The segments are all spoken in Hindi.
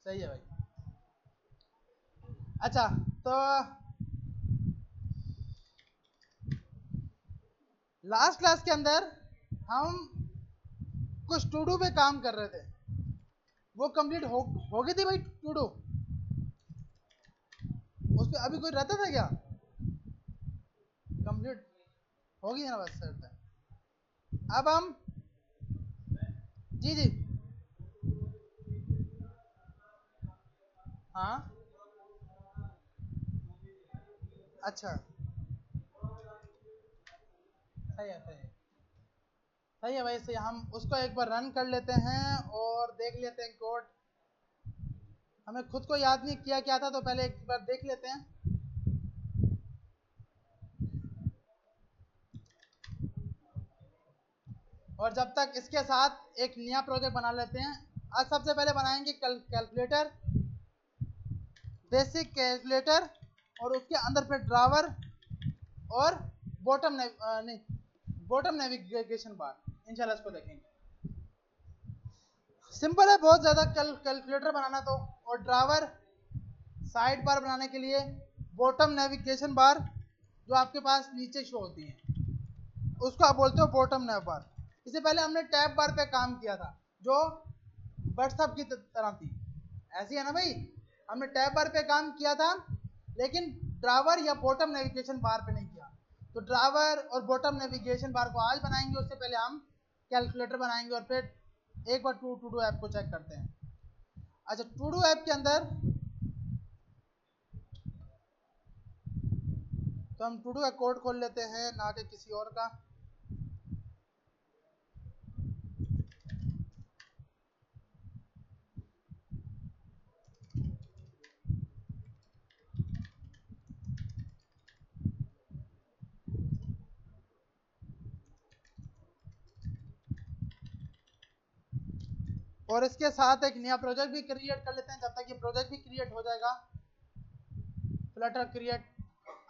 सही है भाई। अच्छा, तो लास्ट क्लास के अंदर हम कुछ टू डू पे काम कर रहे थे, वो कंप्लीट हो गई थी भाई टू डू। उस पर अभी कोई रहता था क्या? कंप्लीट हो गई है ना, बस सर। अब हम, जी जी, हाँ, अच्छा, सही है सही है। सही है भाई, सही। हम उसको एक बार रन कर लेते हैं और देख लेते हैं कोड। हमें खुद को याद नहीं किया क्या था, तो पहले एक बार देख लेते हैं। और जब तक इसके साथ एक नया प्रोजेक्ट बना लेते हैं। आज सबसे पहले बनाएंगे कैलकुलेटर, बेसिक कैलकुलेटर, और उसके अंदर फिर ड्रावर और नहीं, बॉटम नेविगेशन बार। इंशाल्लाह इसको देखेंगे। सिंपल है बहुत ज़्यादा कैलकुलेटर बनाना तो। और ड्रावर साइड बार बनाने के लिए बॉटम नेविगेशन बार, जो आपके पास नीचे शो होती है, उसको आप बोलते हो बॉटम नेव बार। इससे पहले हमने टैब बार पे काम किया था, जो व्हाट्सअप की तरह थी। ऐसी है ना भाई, हमने टैब बार पे काम किया था, लेकिन ड्रावर या बॉटम नेविगेशन बार पे नहीं किया। तो ड्रावर और बॉटम नेविगेशन बार को आज बनाएंगे, उससे पहले हम कैलकुलेटर बनाएंगे और फिर एक बार टू डू ऐप को चेक करते हैं। अच्छा, टू डू ऐप के अंदर तो हम टू डू का कोड खोल लेते हैं, ना कि किसी और का। और इसके साथ एक नया प्रोजेक्ट भी क्रिएट कर लेते हैं, जब तक ये प्रोजेक्ट भी क्रिएट हो जाएगा। Flutter create.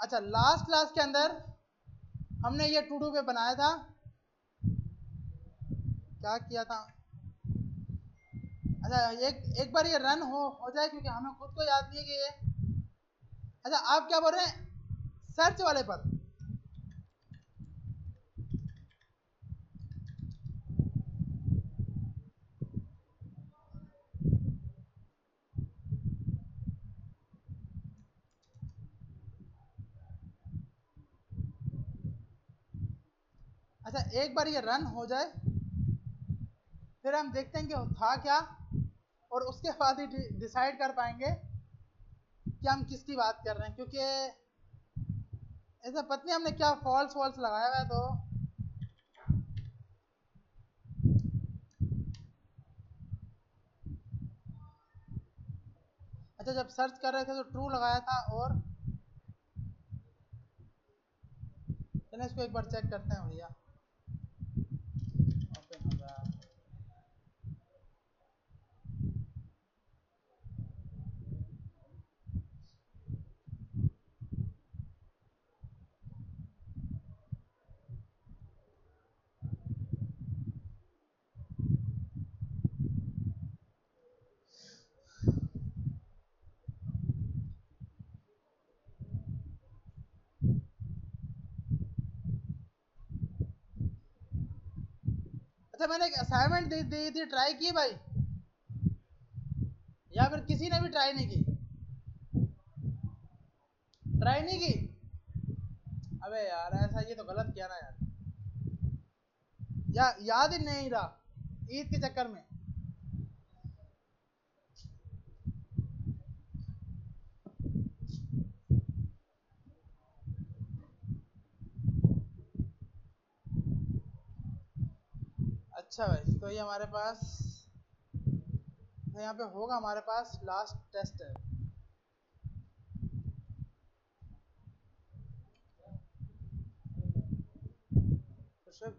अच्छा, लास्ट क्लास के अंदर हमने ये टू डू पे बनाया था, क्या किया था। अच्छा, एक बार ये रन हो जाए, क्योंकि हमें खुद को याद नहीं है कि ये। अच्छा, आप क्या बोल रहे हैं सर्च वाले पर? अच्छा, एक बार ये रन हो जाए, फिर हम देखते हैं कि था क्या, और उसके बाद ही डिसाइड कर पाएंगे कि हम किसकी बात कर रहे हैं। क्योंकि ऐसा पता नहीं हमने क्या फॉल्स वॉल्स लगाया हुआ है। तो अच्छा, जब सर्च कर रहे थे तो ट्रू लगाया था। और चलिए इसको एक बार चेक करते हैं भैया। ओपन हो गया। अच्छा, मैंने एक असाइनमेंट दी थी, ट्राई की भाई, या फिर किसी ने भी ट्राई नहीं की? ट्राई नहीं की? अबे यार, ऐसा ये तो गलत किया ना यार। या याद ही नहीं रहा ईद के चक्कर में। अच्छा भाई, तो ये हमारे पास, तो यहाँ पे होगा हमारे पास लास्ट टेस्ट है। तो सिर्फ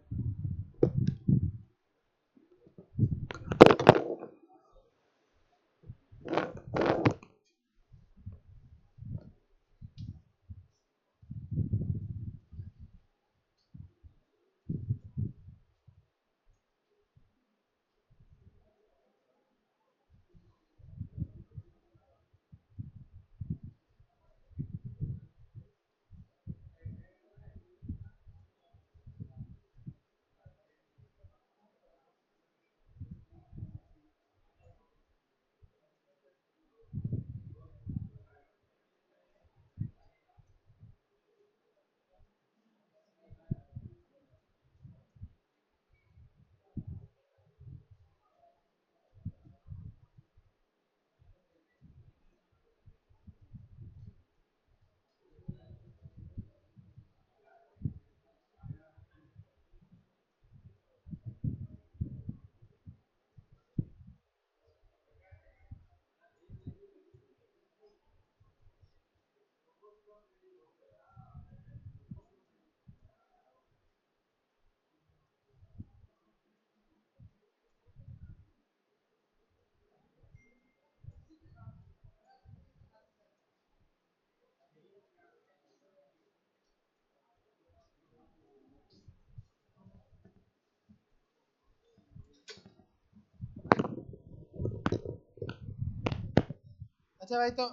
अच्छा भाई, तो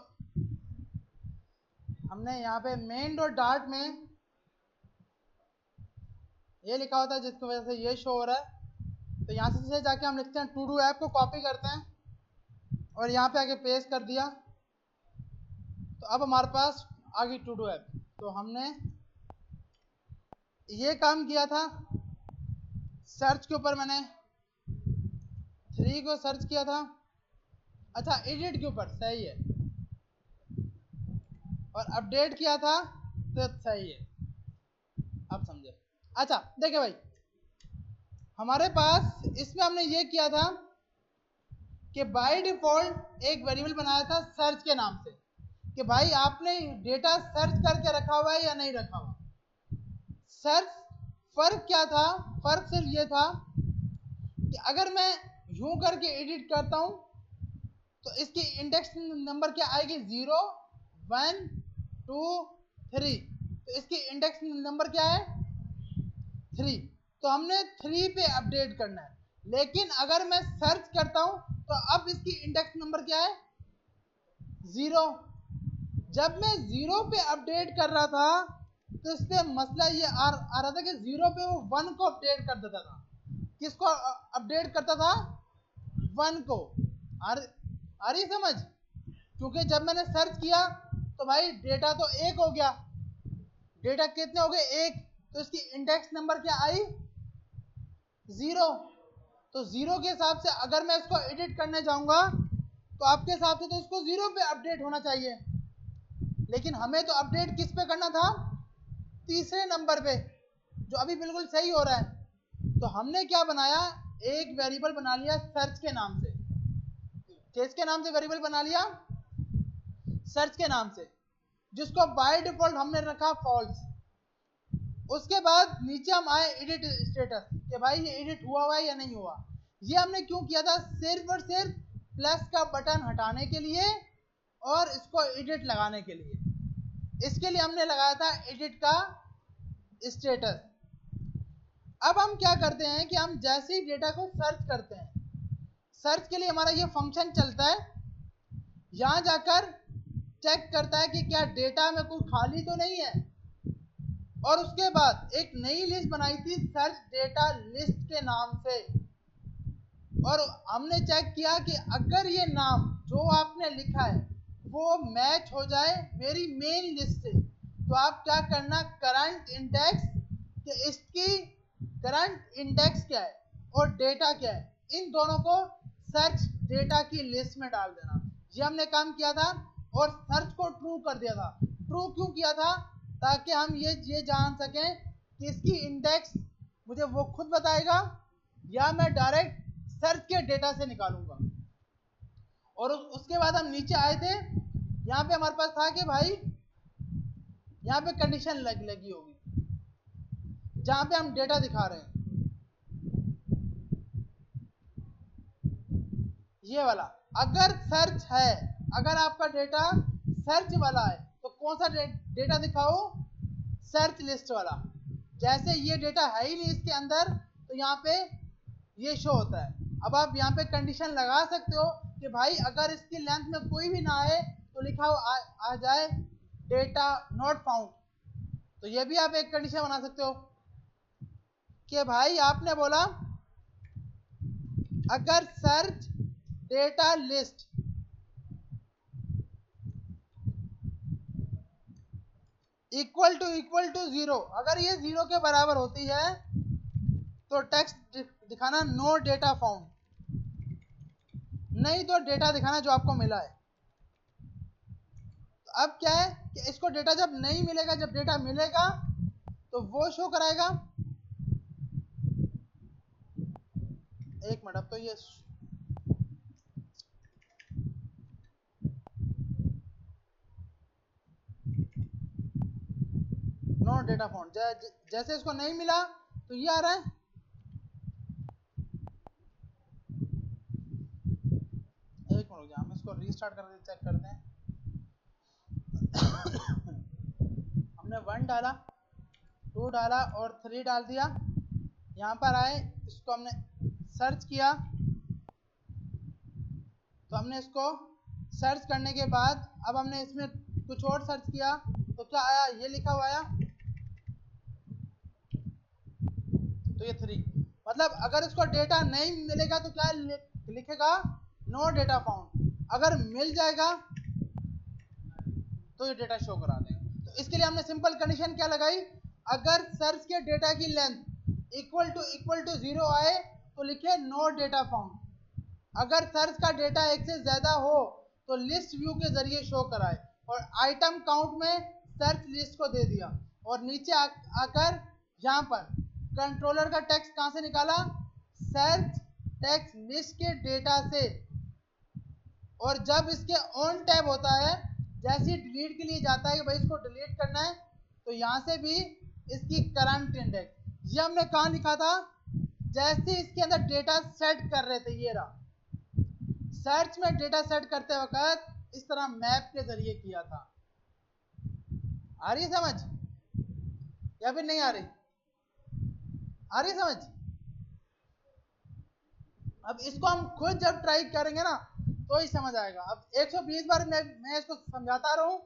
हमने यहाँ पे मेन डॉट डार्ट में ये लिखा होता है जिसकी वजह से ये शो हो रहा है। तो यहाँ से जाके हम लिखते हैं टू डू ऐप को कॉपी करते हैं और यहाँ पे आके पेस्ट कर दिया। तो अब हमारे पास आ गई टू डू ऐप। तो हमने ये काम किया था, सर्च के ऊपर मैंने 3 को सर्च किया था। अच्छा, एडिट के ऊपर सही है, और अपडेट किया था तो सही है। आप समझे? अच्छा देखिए भाई, हमारे पास इसमें हमने ये किया था कि बाय डिफॉल्ट एक वेरिएबल बनाया था सर्च के नाम से, कि भाई आपने डेटा सर्च करके रखा हुआ है या नहीं रखा हुआ। सर्च फर्क क्या था? फर्क सिर्फ ये था कि अगर मैं यूं करके एडिट करता हूं तो इसकी इंडेक्स नंबर क्या आएगी? 0 1 2 3। तो इसकी इंडेक्स नंबर क्या है? 3। तो हमने 3 पे अपडेट करना है। लेकिन अगर मैं सर्च करता हूं तो अब इसकी इंडेक्स नंबर क्या है? 0। जब मैं 0 पे अपडेट कर रहा था तो इससे मसला ये आ रहा था कि 0 पे वो 1 को अपडेट कर देता था। किसको अपडेट करता था? 1 को। आ रही समझ? क्योंकि जब मैंने सर्च किया तो भाई डेटा तो 1 हो गया। डेटा कितने हो गए? 1। तो इसकी इंडेक्स नंबर क्या आई? 0। तो 0 के हिसाब से अगर मैं इसको एडिट करने जाऊंगा तो आपके हिसाब से तो इसको 0 पे अपडेट होना चाहिए। लेकिन हमें तो अपडेट किस पे करना था? तीसरे नंबर पे, जो अभी बिल्कुल सही हो रहा है। तो हमने क्या बनाया? एक वेरिएबल बना लिया सर्च के नाम से। किसके नाम से वेरिएबल बना लिया? सर्च के नाम से, जिसको बाय डिफॉल्ट हमने रखा फॉल्स। उसके बाद नीचे हम आए एडिट स्टेटस, कि भाई ये एडिट हुआ है या नहीं हुआ। ये हमने क्यों किया था? सिर्फ और सिर्फ प्लस का बटन हटाने के लिए और इसको एडिट लगाने के लिए। इसके लिए हमने लगाया था एडिट का स्टेटस। अब हम क्या करते हैं कि हम जैसे ही डेटा को सर्च करते हैं, सर्च के लिए हमारा ये फंक्शन चलता है। यहां जाकर चेक करता है कि क्या डेटा में कोई खाली तो नहीं है, और उसके बाद एक नई लिस्ट बनाई थी सर्च डेटा लिस्ट के नाम से। और हमने चेक किया कि अगर ये नाम जो आपने लिखा है वो मैच हो जाए मेरी मेन लिस्ट से, तो आप क्या करना? करंट इंडेक्स, कि इसकी करंट इंडेक्स क्या है और डेटा क्या है, इन दोनों को सर्च डेटा की लिस्ट में डाल देना। ये हमने काम किया था, और सर्च को ट्रू कर दिया था। ट्रू क्यों किया था? ताकि हम ये जान सकें कि इसकी इंडेक्स मुझे वो खुद बताएगा या मैं डायरेक्ट सर्च के डेटा से निकालूंगा। और उसके बाद हम नीचे आए थे, यहाँ पे हमारे पास था कि भाई यहाँ पे कंडीशन लगी होगी जहां पे हम डेटा दिखा रहे हैं, ये वाला। अगर सर्च है, अगर आपका डेटा सर्च वाला है तो कौन सा डेटा दिखाओ? सर्च लिस्ट वाला। जैसे ये डेटा है ही नहीं इसके अंदर, तो यहाँ पे ये शो होता है। अब आप यहाँ पे कंडीशन लगा सकते हो कि भाई अगर इसकी लेंथ में कोई भी ना आए तो लिखा हो आ जाए डेटा नॉट फाउंड। तो ये भी आप एक कंडीशन बना सकते हो कि भाई आपने बोला अगर search data list equal to 0, अगर ये 0 के बराबर होती है तो टेक्स्ट दिखाना नो डेटा फाउंड, नहीं तो डेटा दिखाना जो आपको मिला है। तो अब क्या है कि इसको डेटा जब नहीं मिलेगा, जब डेटा मिलेगा तो वो शो कराएगा। एक मिनट, अब तो ये नो डेटा फाउंड, जैसे इसको नहीं मिला तो ये आ रहा है। एक मिनट, हम इसको रीस्टार्ट करके चेक करते हैं। हमने 1 डाला, 2 डाला और 3 डाल दिया। यहाँ पर आए, इसको हमने सर्च किया, तो हमने इसको सर्च करने के बाद अब हमने इसमें कुछ और सर्च किया तो क्या आया, ये लिखा हुआ आया, तो ये 3। मतलब अगर इसको डेटा नहीं मिलेगा तो क्या लिखेगा, नो डेटा फाउंड। अगर मिल जाएगा तो ये डेटा शो करा देगा। तो इसके लिए हमने सिंपल कंडीशन क्या लगाई, अगर सर्च के डेटा की लेंथ इक्वल टू 0 आए तो लिखे नो डेटा फाउंड। अगर सर्च का डेटा एक से ज्यादा हो तो लिस्ट व्यू के जरिए शो कराए, और आइटम काउंट में सर्च लिस्ट को दे दिया, और नीचे आकर यहाँ पर कंट्रोलर का टेक्स्ट कहाँ से निकाला, सर्च टेक्स्ट लिस्ट के डेटा से। और जब इसके ऑन टैब होता है, जैसे ही डिलीट के लिए जाता है कि भाई इसको डिलीट करना है, तो यहाँ से भी इसकी करंट इंडेक्स, ये हमने कहाँ लिखा था, जैसे इसके अंदर डेटा सेट कर रहे थे, ये रहा, सर्च में डेटा सेट करते वक्त इस तरह मैप के जरिए किया था। आ रही समझ या फिर नहीं आ रही, आ रही समझ। अब इसको हम खुद जब ट्राई करेंगे ना तो ही समझ आएगा। अब 120 बार मैं इसको समझाता रहूं,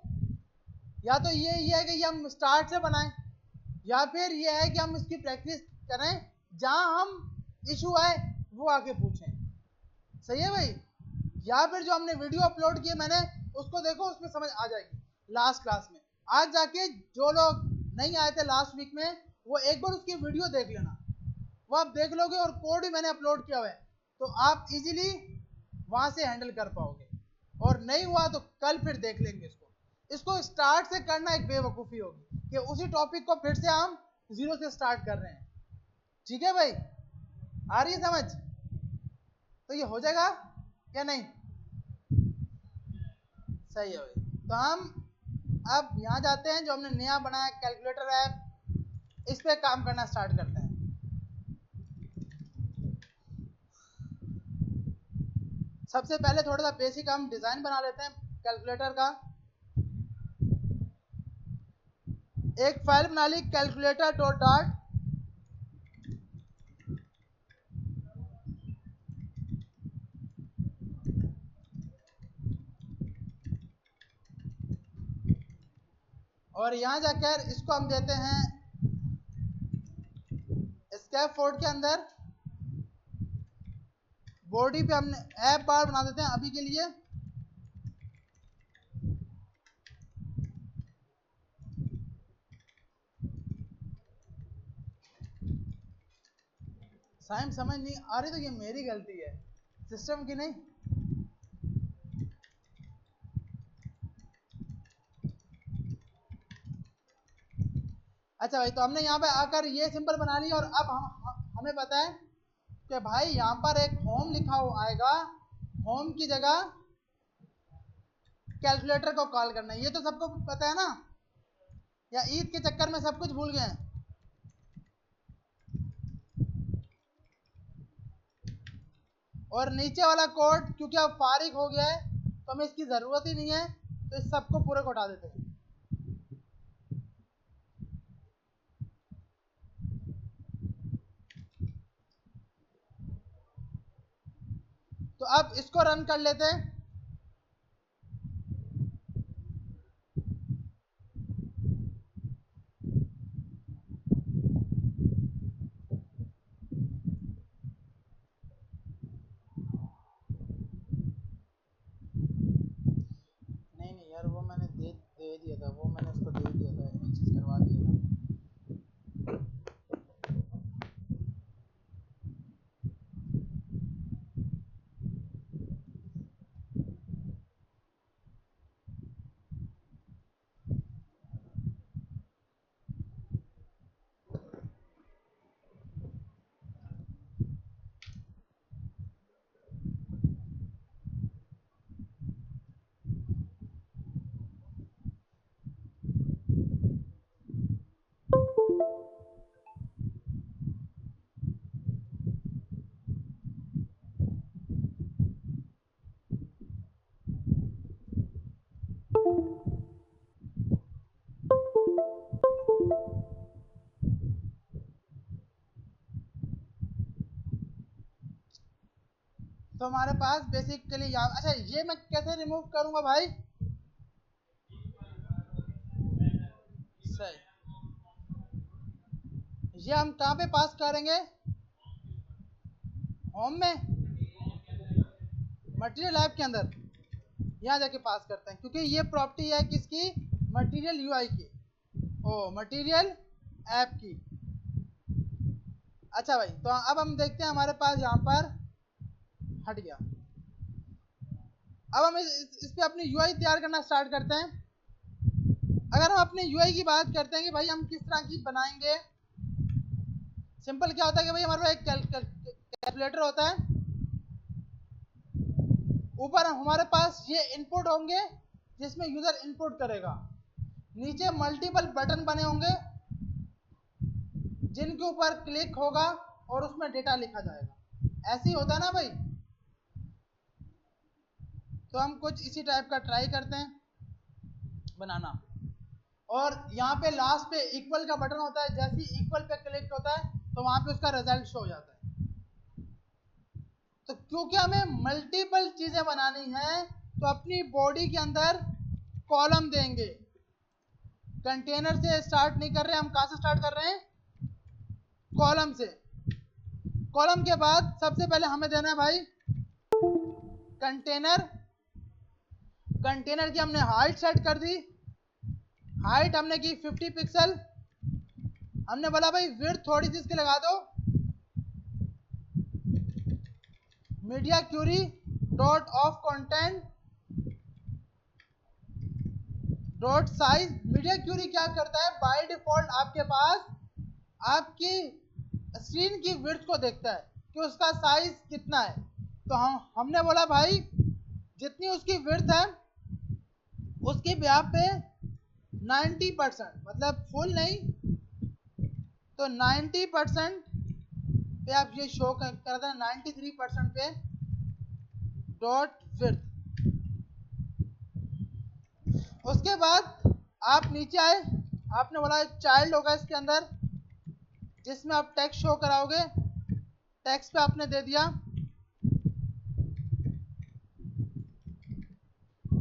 या तो ये है कि हम स्टार्ट से बनाएं, या फिर ये है कि हम इसकी प्रैक्टिस करें, जहां हम इशू आए वो आके पूछें। सही है भाई। या फिर जो हमने वीडियो अपलोड किए मैंने, उसको देखो, उसमें समझ आ जाएगी लास्ट क्लास में। आज जाके जो लोग नहीं आए थे लास्ट वीक में, वो एक बार उसकी वीडियो देख लेना, वो आप देख लोगे, और कोड भी मैंने अपलोड किया हुआ है, तो आप इजीली वहां से हैंडल कर पाओगे। और नहीं हुआ तो कल फिर देख लेंगे इसको स्टार्ट से करना एक बेवकूफ़ी होगी कि उसी टॉपिक को फिर से हम जीरो से स्टार्ट कर रहे हैं। ठीक है भाई, आ रही है समझ। तो ये हो जाएगा या नहीं, सही है भाई। तो हम अब यहाँ जाते हैं, जो हमने नया बनाया कैलकुलेटर ऐप, इस पे काम करना स्टार्ट करते हैं। सबसे पहले थोड़ा सा बेसिक हम डिजाइन बना लेते हैं कैलकुलेटर का। एक फाइल बना ली कैलकुलेटर डॉट डॉट, और यहां जाकर इसको हम देते हैं स्कैफोल्ड के अंदर, बॉडी पे हमने ऐप बार बना देते हैं अभी के लिए। साइम समझ नहीं आ रही तो ये मेरी गलती है, सिस्टम की नहीं। अच्छा भाई, तो हमने यहाँ पे आकर ये सिंबल बना लिया, और अब हमें पता है कि भाई यहाँ पर एक होम लिखा हुआ आएगा, होम की जगह कैलकुलेटर को कॉल करना है। ये तो सबको पता है ना, या ईद के चक्कर में सब कुछ भूल गए हैं। और नीचे वाला कोड क्योंकि अब फारिग हो गया है तो हमें इसकी जरूरत ही नहीं है, तो इस सबको पूरे को हटा देते हैं। तो अब इसको रन कर लेते हैं। नहीं नहीं यार, वो मैंने दे दिया था, वो मैंने उसको दे दिया था, एक चीज करवा दिया था। तो हमारे पास बेसिकली यहाँ, अच्छा ये मैं कैसे रिमूव करूंगा भाई? सही, ये हम कहाँ पे पास करेंगे? होम में, मटेरियल ऐप के अंदर यहाँ जाके पास करते हैं, क्योंकि ये प्रॉपर्टी है किसकी? मटेरियल यूआई की, ओ मटेरियल ऐप की। अच्छा भाई, तो अब हम देखते हैं हमारे पास यहाँ पर हट गया। अब हम इस पे अपनी यूआई तैयार करना स्टार्ट करते हैं। अगर हम अपने यूआई की बात करते हैं कि भाई हम किस तरह की बनाएंगे, सिंपल क्या होता है कि भाई हमारे पास एक कैलकुलेटर होता है, ऊपर हमारे पास ये इनपुट होंगे जिसमें यूजर इनपुट करेगा, नीचे मल्टीपल बटन बने होंगे जिनके ऊपर क्लिक होगा और उसमें डेटा लिखा जाएगा। ऐसे ही होता है ना भाई? तो हम कुछ इसी टाइप का ट्राई करते हैं बनाना। और यहाँ पे लास्ट पे इक्वल का बटन होता है, जैसे ही इक्वल पे क्लिक होता है तो वहां पे उसका रिजल्ट शो हो जाता है। तो क्योंकि हमें मल्टीपल चीजें बनानी है तो अपनी बॉडी के अंदर कॉलम देंगे। कंटेनर से स्टार्ट नहीं कर रहे, हम कहां से स्टार्ट कर रहे हैं? कॉलम से। कॉलम के बाद सबसे पहले हमें देना है भाई कंटेनर। कंटेनर की हमने हाइट सेट कर दी, हाइट हमने की 50 पिक्सल। हमने बोला भाई विड्थ थोड़ी सी इसकी लगा दो, media query dot of content dot size. Media query क्या करता है? बाय डिफॉल्ट आपके पास आपकी स्क्रीन की विड्थ को देखता है कि उसका साइज कितना है। तो हमने बोला भाई जितनी उसकी विड्थ है उसकी ब्याह पे 90%, मतलब फुल नहीं तो 90% पे आप ये शो कर दें, 93% पे डॉट विड्थ। उसके बाद आप नीचे आए, आपने बोला एक चाइल्ड होगा इसके अंदर जिसमें आप टेक्स्ट शो कराओगे, टेक्स्ट पे आपने दे दिया।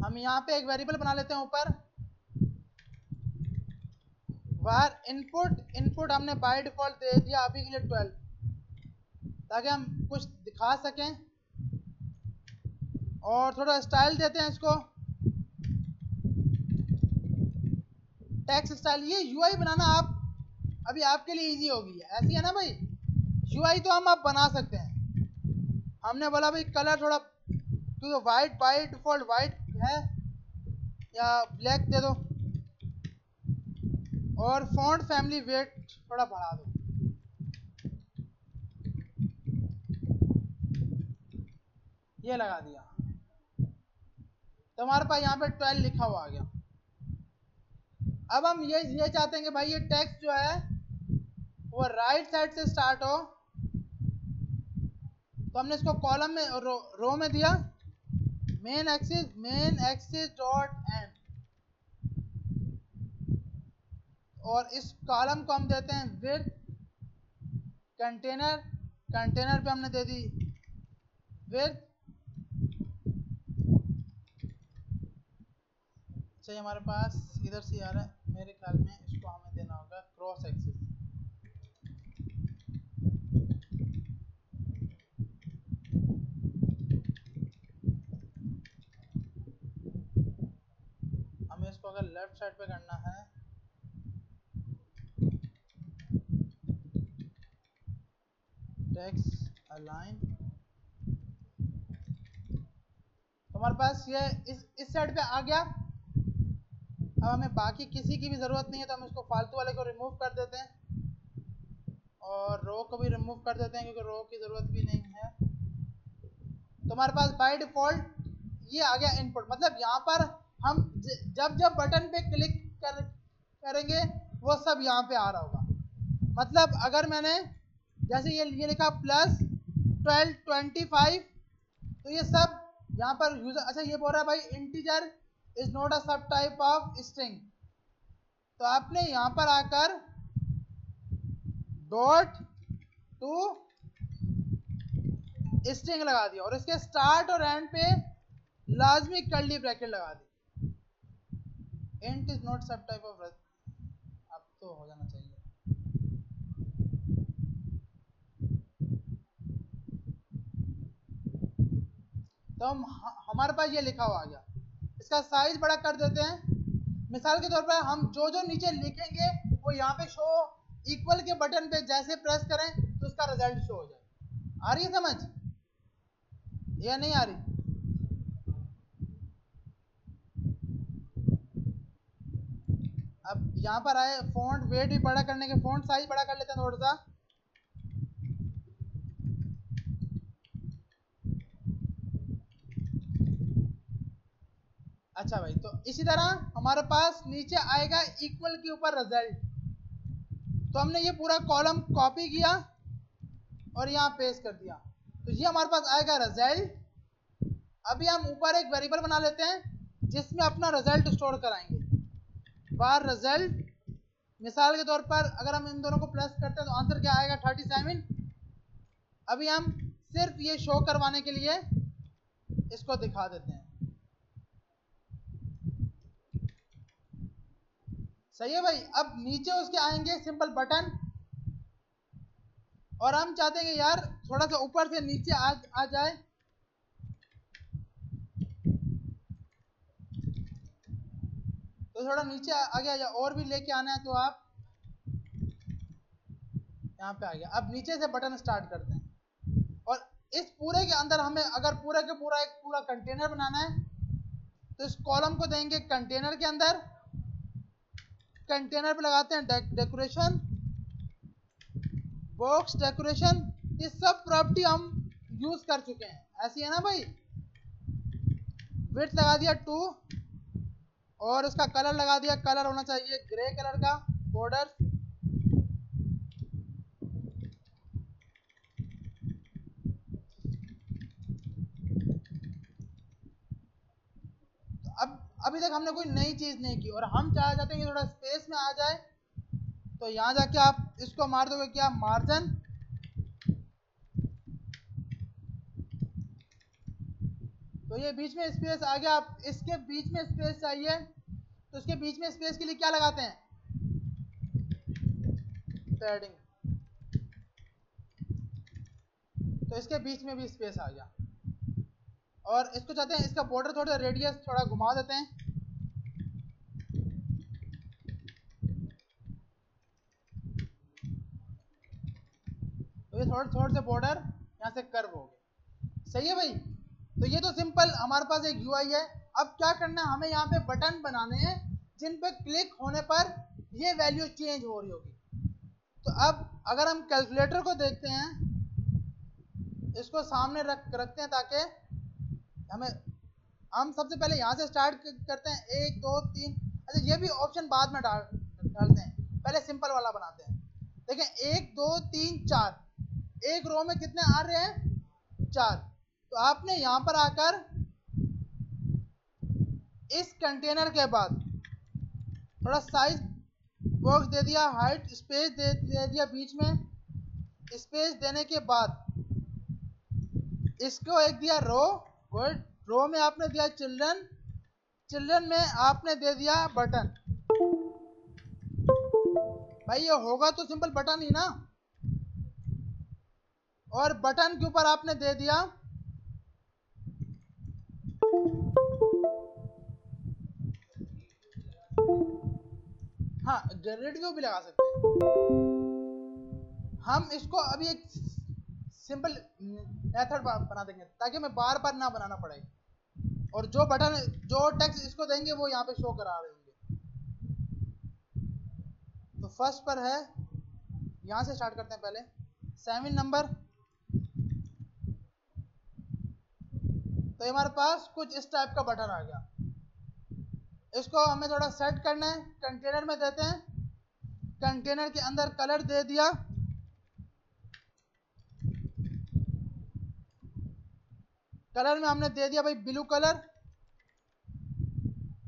हम यहाँ पे एक वेरिएबल बना लेते हैं ऊपर, वार इनपुट हमने बाय डिफॉल्ट दे दिया अभी के लिए 12, ताकि हम कुछ दिखा सकें। और थोड़ा स्टाइल देते हैं इसको, टेक्स्ट स्टाइल। ये यूआई बनाना आप अभी आपके लिए इजी होगी, ऐसी है ना भाई? यूआई तो हम आप बना सकते हैं। हमने बोला भाई कलर थोड़ा, क्योंकि वाइट बाय डिफॉल्ट वाइट है, या ब्लैक दे दो, और फॉन्ट फैमिली वेट थोड़ा बढ़ा दो। ये लगा दिया तो हमारे पास यहाँ पे 12 लिखा हुआ आ गया। अब हम ये चाहते हैं कि भाई ये टेक्स्ट जो है वो राइट साइड से स्टार्ट हो, तो हमने इसको कॉलम में रो में दिया, मेन एक्सिस डॉट एंड, और इस कॉलम को हम देते हैं विड्थ। कंटेनर पे हमने दे दी विड्थ। चाहिए हमारे पास इधर से आ रहा है, मेरे ख्याल में इसको हमें देना होगा क्रॉस एक्सिस। हमें इसको अगर लेफ्ट साइड पे करना है टेक्स्ट अलाइन, तो हमारे पास ये इस साइड पे आ गया। अब हमें बाकी किसी की भी जरूरत नहीं है, तो हम इसको फालतू वाले को रिमूव कर देते हैं और रो को भी रिमूव कर देते हैं, क्योंकि रो की जरूरत भी नहीं है। तो हमारे पास बाय डिफॉल्ट ये आ गया इनपुट, मतलब यहाँ पर हम जब जब बटन पे क्लिक करेंगे वो सब यहाँ पे आ रहा होगा। मतलब अगर मैंने जैसे ये लिखा प्लस 1225, तो ये सब यहाँ पर यूजर, अच्छा ये बोल रहा है भाई इंटीजर इज नॉट अ सब टाइप ऑफ स्ट्रिंग, तो आपने यहाँ पर आकर डॉट टू स्ट्रिंग लगा दिया और इसके स्टार्ट और एंड पे लाजमी कर्ली ब्रैकेट लगा दी। इंट इज नॉट सब टाइप ऑफ, अब तो हो जाना चाहिए। तो हमारे पास ये लिखा हुआ आ गया। इसका साइज बड़ा कर देते हैं। मिसाल के तौर पर हम जो जो नीचे लिखेंगे वो यहाँ पे शो इक्वल के बटन पे जैसे प्रेस करें तो उसका रिजल्ट शो हो जाए। आ रही है समझ या नहीं आ रही? अब यहाँ पर आए, फॉन्ट वेट भी बड़ा करने के, फॉन्ट साइज बड़ा कर लेते हैं थोड़ा सा। अच्छा भाई, तो इसी तरह हमारे पास नीचे आएगा इक्वल के ऊपर रिजल्ट। तो हमने ये पूरा कॉलम कॉपी किया और यहाँ पेस्ट कर दिया, तो ये हमारे पास आएगा रिजल्ट। अभी हम ऊपर एक वेरिएबल बना लेते हैं जिसमें अपना रिजल्ट स्टोर कराएंगे। बार रिजल्ट, मिसाल के तौर पर अगर हम इन दोनों को प्लस करते हैं तो आंसर क्या आएगा? 37। अभी हम सिर्फ ये शो करवाने के लिए इसको दिखा देते हैं। सही है भाई। अब नीचे उसके आएंगे सिंपल बटन, और हम चाहते हैं कि यार थोड़ा सा ऊपर से नीचे आ जाए। तो थोड़ा नीचे आ गया, या और भी लेके आना है तो आप यहाँ पे आ गया। अब नीचे से बटन स्टार्ट करते हैं, और इस पूरे के अंदर हमें अगर पूरा के पूरा एक पूरा कंटेनर बनाना है तो इस कॉलम को देंगे कंटेनर के अंदर। कंटेनर पे लगाते हैं डेकोरेशन, बॉक्स डेकोरेशन। ये सब प्रॉपर्टी हम यूज कर चुके हैं, ऐसी है ना भाई। विड्थ लगा दिया 2, और इसका कलर लगा दिया, कलर होना चाहिए ग्रे कलर का बॉर्डर। अब अभी तक हमने कोई नई चीज नहीं की, और हम चाहते हैं कि थोड़ा स्पेस में आ जाए, तो यहां जाके आप इसको मार दोगे क्या? मार्जिन। तो ये बीच में स्पेस आ गया। आप इसके बीच में स्पेस चाहिए तो इसके बीच में स्पेस के लिए क्या लगाते हैं? पैडिंग। तो इसके बीच में भी स्पेस आ गया, और इसको चाहते हैं इसका बॉर्डर थोड़ा रेडियस थोड़ा घुमा देते हैं। तो ये थोड़े से बॉर्डर यहाँ से कर्व हो गए। सही है भाई। तो ये तो सिंपल हमारे पास एक यूआई है। अब क्या करना है, हमें यहाँ पे बटन बनाने हैं जिन पे क्लिक होने पर ये वैल्यू चेंज हो रही होगी। तो अब अगर हम कैलकुलेटर को देखते हैं, इसको सामने रखते हैं ताकि हम सबसे पहले यहाँ से स्टार्ट करते हैं, 1 2 3। अच्छा, ये भी ऑप्शन बाद में डालते हैं, पहले सिंपल वाला बनाते हैं। देखें 1 2 3 4, एक रो में कितने आ रहे हैं? 4। तो आपने यहां पर आकर इस कंटेनर के बाद थोड़ा साइज बॉक्स दे दिया, हाइट स्पेस दे दिया, बीच में स्पेस देने के बाद इसको एक दिया रो। गुड। रो में आपने दिया चिल्ड्रन, चिल्ड्रन में आपने दे दिया बटन। भाई ये होगा तो सिंपल बटन ही ना, और बटन के ऊपर आपने दे दिया हाँ ग्रेड को भी लगा सकते हैं हम। इसको अभी एक सिंपल मेथड बना देंगे ताकि हमें बार बार ना बनाना पड़े, और जो बटन जो टेक्स्ट इसको देंगे वो यहाँ पे शो करा रहे होंगे। तो फर्स्ट पर है, यहाँ से स्टार्ट करते हैं पहले 7 नंबर। तो हमारे पास कुछ इस टाइप का बटन आ गया। इसको हमें थोड़ा सेट करना है, कंटेनर में देते हैं, कंटेनर के अंदर कलर दे दिया। कलर में हमने दे दिया भाई ब्लू कलर।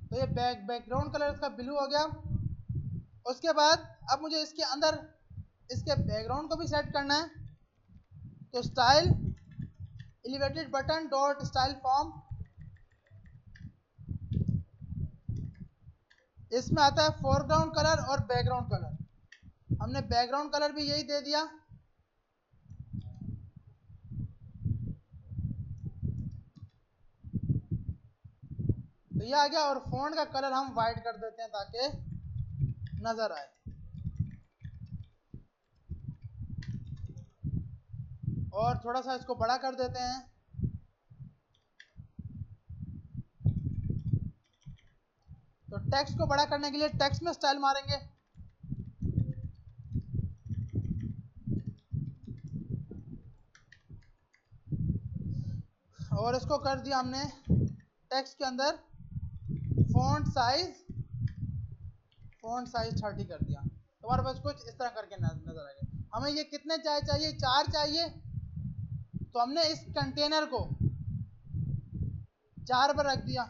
तो ये बैकग्राउंड कलर इसका ब्लू हो गया। उसके बाद अब मुझे इसके अंदर इसके बैकग्राउंड को भी सेट करना है। तो style elevated button dot style form, इसमें आता है फोरग्राउंड कलर और बैकग्राउंड कलर। हमने बैकग्राउंड कलर भी यही दे दिया। तो ये आ गया, और फॉन्ट का कलर हम वाइट कर देते हैं ताकि नजर आए। और थोड़ा सा इसको बड़ा कर देते हैं। तो टेक्स्ट को बड़ा करने के लिए टेक्स्ट में स्टाइल मारेंगे। और इसको कर दिया हमने टेक्स्ट के अंदर फॉन्ट साइज 30 कर दिया। तो हमारे पास कुछ इस तरह करके नजर आएगा। हमें ये कितने चाहिए? 4 चाहिए। तो हमने इस कंटेनर को 4 पर रख दिया।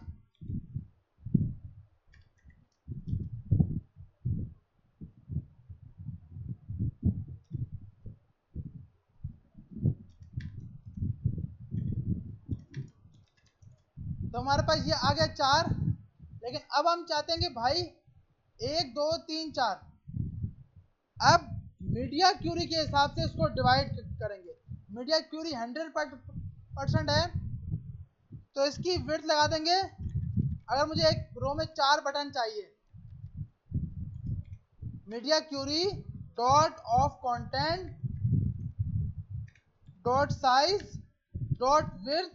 तो हमारे पास ये आ गया 4। लेकिन अब हम चाहते हैं कि भाई 1 2 3 4, अब मीडिया क्यूरी के हिसाब से इसको डिवाइड करेंगे। मीडिया क्यूरी 100% है, तो इसकी विड्थ लगा देंगे। अगर मुझे एक रो में 4 बटन चाहिए, media query dot of content dot size dot width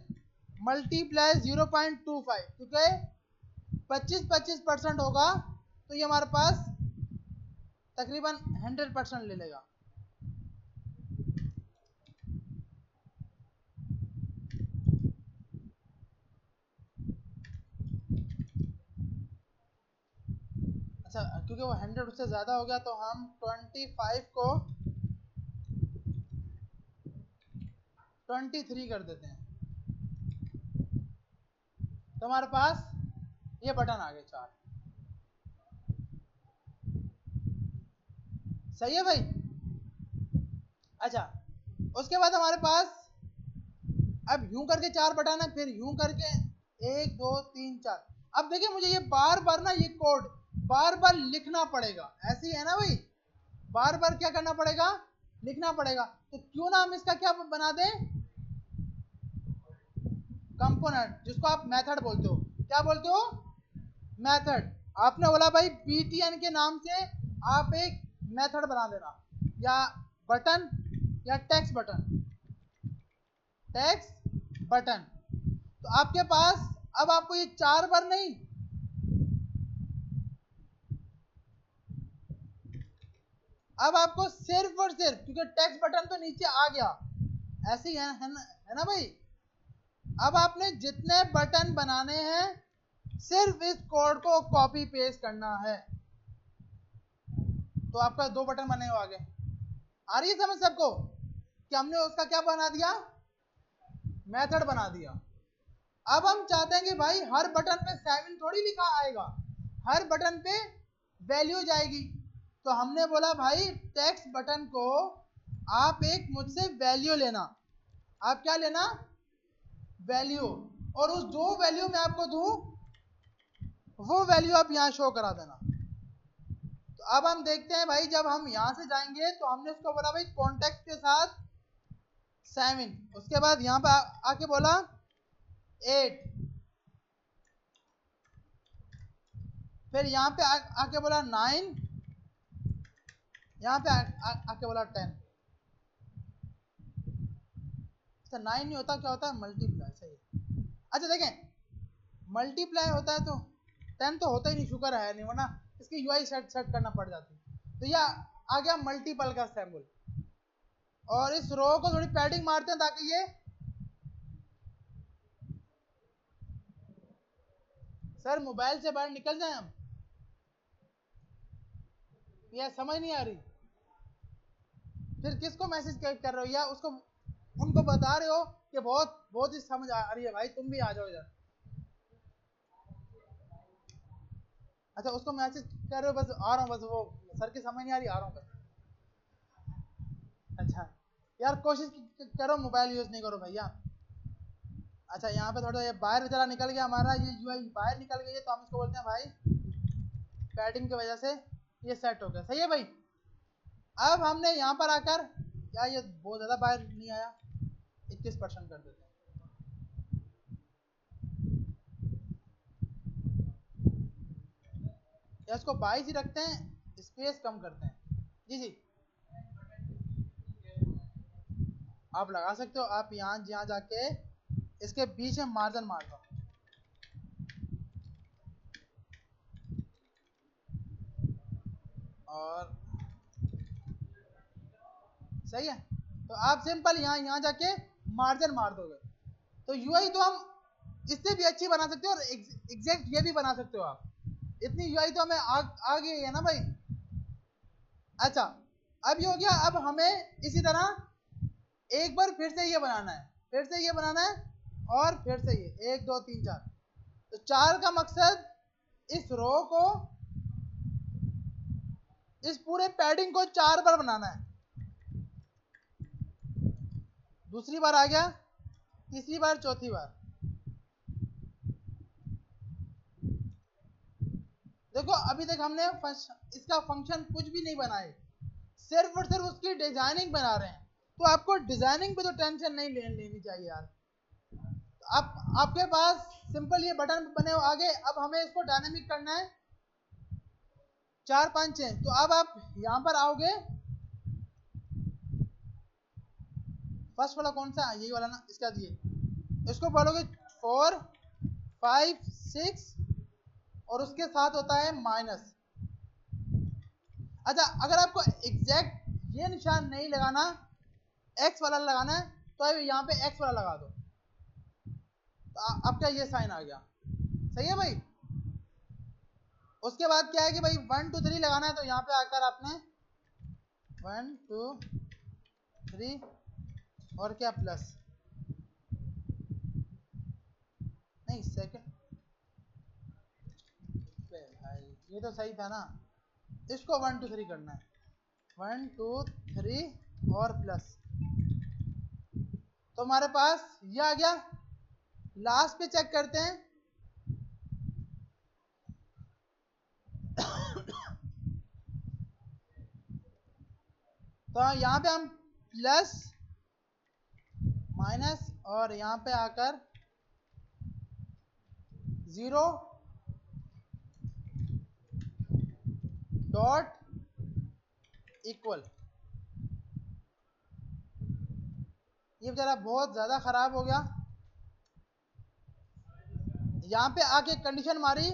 multiply 0.25, क्योंकि 25% होगा तो ये हमारे पास तकरीबन 100% ले लेगा। अच्छा, क्योंकि वो 100 उससे ज्यादा हो गया तो हम 25 को 23 कर देते हैं। तो हमारे पास ये बटन आ गए 4। सही है भाई? अच्छा, उसके बाद हमारे पास अब यूं करके 4 बटन है, फिर यूं करके 1 2 3 4। अब देखिए मुझे ये बार बार ना ये कोड बार बार लिखना पड़ेगा, ऐसे ही है ना भाई? बार बार क्या करना पड़ेगा? लिखना पड़ेगा। तो क्यों ना हम इसका क्या बना दें? कंपोनेंट, जिसको आप मेथड बोलते हो। क्या बोलते हो? मेथड। आपने बोला भाई btn के नाम से आप एक मेथड बना देना, या बटन या टेक्स्ट बटन। तो आपके पास अब आपको ये 4 बार नहीं, अब आपको सिर्फ और सिर्फ, क्योंकि टेक्स्ट बटन तो नीचे आ गया, ऐसे ही है ना भाई? अब आपने जितने बटन बनाने हैं सिर्फ इस कोड को कॉपी पेस्ट करना है। तो आपका 2 बटन बने हो आगे। आ रही है समझ सबको कि हमने उसका क्या बना दिया? मेथड बना दिया। अब हम चाहते हैं कि भाई हर बटन पे 7 थोड़ी लिखा आएगा, हर बटन पे वैल्यू जाएगी। तो हमने बोला भाई टेक्स्ट बटन को आप एक मुझसे वैल्यू लेना। आप क्या लेना? वैल्यू। और उस जो वैल्यू मैं आपको दूं वो वैल्यू आप यहां शो करा देना। तो अब हम देखते हैं भाई, जब हम यहां से जाएंगे तो हमने इसको बोला भाई कॉन्टेक्स्ट के साथ 7, उसके बाद यहां पे आके बोला 8, फिर यहां पे आके बोला 9, यहां पे आके बोला 10। अच्छा 9 नहीं होता, क्या होता है? मल्टीप्लाई। सही है। अच्छा देखें, मल्टीप्लाई होता है तो 10 तो होता ही नहीं, शुक्र है नहीं, वरना इसकी यूआई सेट करना पड़ जाती। तो यह आ गया मल्टीपल का सिंबल। और इस रो को थोड़ी पैडिंग मारते हैं ताकि ये, सर मोबाइल से बाहर निकल जाए हम, यह समझ नहीं आ रही? फिर किसको मैसेज कर रहे हो, या उसको उनको बता रहे हो कि बहुत ही समझ आ रही है भाई, तुम भी आ जाओ इधर। अच्छा उसको मैसेज कर रहे हो, बस आ रहा हूँ, बस वो सर की समझ नहीं आ रही, आ रहा हूँ बस। अच्छा यार कोशिश करो मोबाइल यूज नहीं करो भैया। अच्छा यहाँ पे थोड़ा ये बाहर चला निकल गया हमारा, ये यूआई बाहर निकल गई है, तो हम इसको बोलते हैं भाई पैडिंग की वजह से ये सेट हो गया। सही है भाई। अब हमने यहाँ पर आकर, या ये बहुत ज़्यादा बाहर नहीं आया, 21% कर देते हैं। या इसको 22 ही रखते हैं, स्पेस कम करते हैं। जी जी आप लगा सकते हो, आप यहाँ जाके इसके बीच में मार्जिन मार दो। और सही है, तो आप सिंपल यहाँ जाके मार्जिन मार दोगे, तो यूआई तो हम इससे भी अच्छी बना सकते हो, और एग्जैक्ट ये भी बना सकते हो आप। इतनी यूआई तो हमें आ गई है ना भाई। अच्छा अब ये हो गया। अब हमें इसी तरह एक बार फिर से ये बनाना है, फिर से ये बनाना है, और फिर से ये 1 2 3 4। तो 4 का मकसद इस रो को, इस पूरे पैडिंग को 4 बार बनाना है। दूसरी बार आ गया, तीसरी बार, चौथी बार। देखो अभी तक हमने इसका फंक्शन कुछ भी नहीं बनाए, सिर्फ और सिर्फ उसकी डिजाइनिंग बना रहे हैं। तो आपको डिजाइनिंग पे तो टेंशन नहीं लेनी चाहिए यार। आपके पास सिंपल ये बटन बने हो आगे। अब हमें इसको डायनेमिक करना है, 4 5 6। तो अब आप यहां पर आओगे, फर्स्ट वाला कौन सा, यही वाला ना, इसका दिए, इसको बोलोगे 4 5 6, और उसके साथ होता है माइनस। अच्छा अगर आपको एग्जैक्ट ये निशान नहीं लगाना, एक्स वाला लगाना है, तो यहाँ पे एक्स वाला लगा दो, तो आपका ये साइन आ गया। सही है भाई। उसके बाद क्या है कि भाई 1 2 3 लगाना है, तो यहाँ पे आकर आपने 1 2 3 और क्या प्लस, नहीं सेकंड, ये तो सही था ना। इसको 1 2 3 करना है, 1 2 3 और प्लस, तो हमारे पास ये आ गया। लास्ट पे चेक करते हैं। तो यहाँ पे हम प्लस माइनस, और यहाँ पे आकर 0 डॉट इक्वल। ये बेचारा बहुत ज्यादा खराब हो गया। यहाँ पे आके कंडीशन मारी,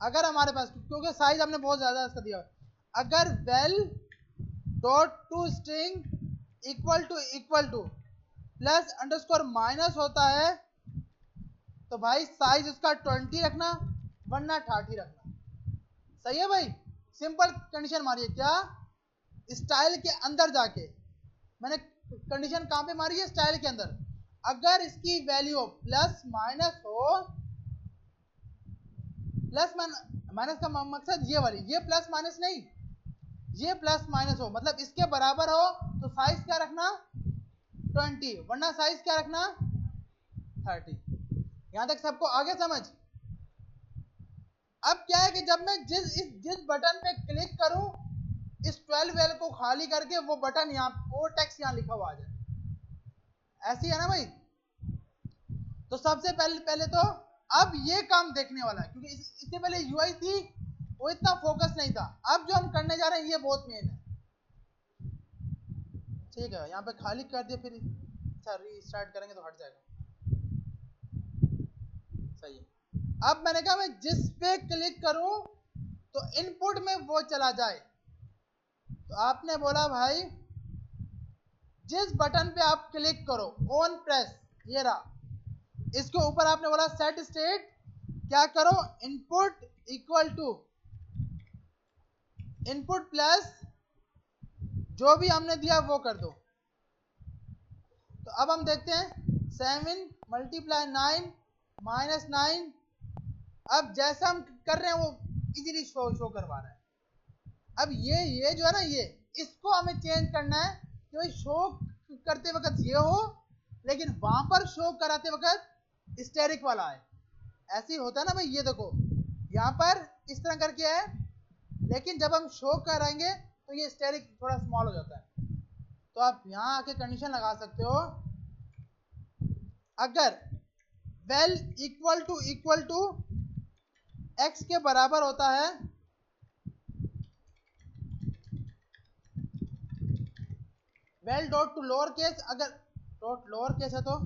अगर हमारे पास, क्योंकि साइज हमने बहुत ज्यादा इसका दिया, अगर well dot to string equal two plus underscore minus होता है, तो भाई साइज उसका 20 रखना, वरना 30 रखना। सही है भाई। सिंपल कंडीशन मारिए, क्या, स्टाइल के अंदर जाके मैंने कंडीशन कहां पे मारी है, स्टाइल के अंदर। अगर इसकी वैल्यू प्लस माइनस हो, प्लस माइनस का मकसद ये वाली, ये प्लस माइनस नहीं, ये प्लस माइनस हो, मतलब इसके बराबर हो, तो साइज क्या रखना, 20, वरना साइज क्या रखना, 30। यहां तक सबको आगे समझ। अब क्या है कि जब मैं जिस बटन पे क्लिक करूं, इस 12 वेल को खाली करके वो बटन यहाँ, वो टेक्स्ट यहाँ लिखा हुआ आ जाए। ऐसी है ना भाई। तो सबसे पहले तो अब ये काम देखने वाला है, क्योंकि इससे पहले यूआई थी, वो इतना फोकस नहीं था। अब जो हम करने जा रहे हैं ये बहुत मेन है। ठीक है, यहाँ पे खाली कर दिया, फिर अच्छा रीस्टार्ट करेंगे तो हट जाएगा। सही है। अब मैंने कहा मैं जिस पे क्लिक करूं तो इनपुट में वो चला जाए। तो आपने बोला भाई जिस बटन पे आप क्लिक करो, ऑन प्रेस, ये रहा, इसके ऊपर आपने बोला सेट स्टेट, क्या करो, input equal to input plus जो भी हमने दिया वो कर दो। तो अब हम देखते हैं 7 मल्टीप्लाई 9 माइनस 9। अब जैसा हम कर रहे हैं वो इजीली शो करवा रहा है। अब ये जो है ना, ये इसको हमें चेंज करना है कि भाई शो करते वक्त ये हो, लेकिन वहां पर शो कराते वक्त स्टेरिक वाला है। ऐसे ही होता है ना भाई, ये देखो यहाँ पर इस तरह करके है, लेकिन जब हम शो कराएंगे तो ये स्टेरिक थोड़ा स्मॉल हो जाता है। तो आप यहाँ आके कंडीशन लगा सकते हो, अगर वेल इक्वल टू एक्स के बराबर होता है, well dot to lower case, अगर डॉट लोअर केस है तो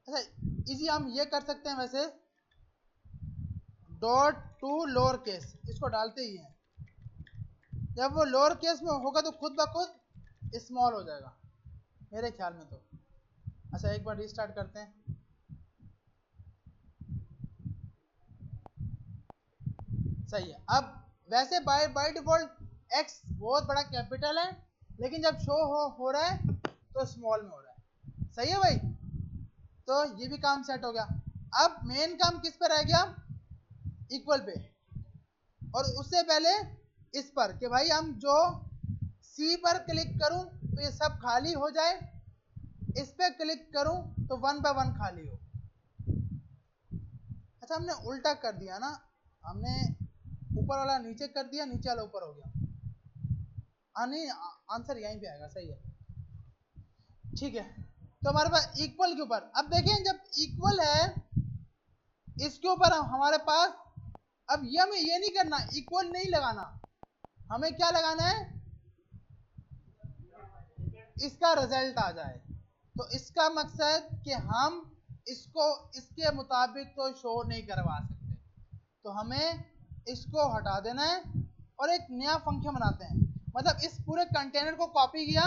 अच्छा इजी हम ये कर सकते हैं वैसे, डॉट टू लोअर केस इसको डालते ही हैं, जब वो लोअर केस में होगा तो खुद ब खुद स्मॉल हो जाएगा मेरे ख्याल में तो। अच्छा एक बार रीस्टार्ट करते हैं। सही है। अब वैसे बाय डिफॉल्ट एक्स बहुत बड़ा कैपिटल है, लेकिन जब शो हो रहा है तो स्मॉल में हो रहा है। सही है भाई, तो ये भी काम सेट हो गया। अब मेन काम किस पे रह गया, इक्वल पे, और उससे पहले इस पर कि भाई हम जो सी पर क्लिक करूं तो ये सब खाली हो जाए, इस पे क्लिक करूं तो 1 बाय 1 खाली हो। अच्छा हमने उल्टा कर दिया ना, हमने ऊपर वाला नीचे कर दिया, नीचे वाला ऊपर हो गया। नहीं आंसर यहीं पे आएगा। सही है, ठीक है। तो हमारे पास इक्वल के ऊपर, अब देखें जब इक्वल है इसके ऊपर हमारे पास, अब ये हमें ये नहीं करना, इक्वल नहीं लगाना, हमें क्या लगाना है, इसका रिजल्ट आ जाए। तो इसका मकसद कि हम इसको इसके मुताबिक तो शो नहीं करवा सकते, तो हमें इसको हटा देना है और एक नया फंक्शन बनाते हैं। मतलब इस पूरे कंटेनर को कॉपी किया,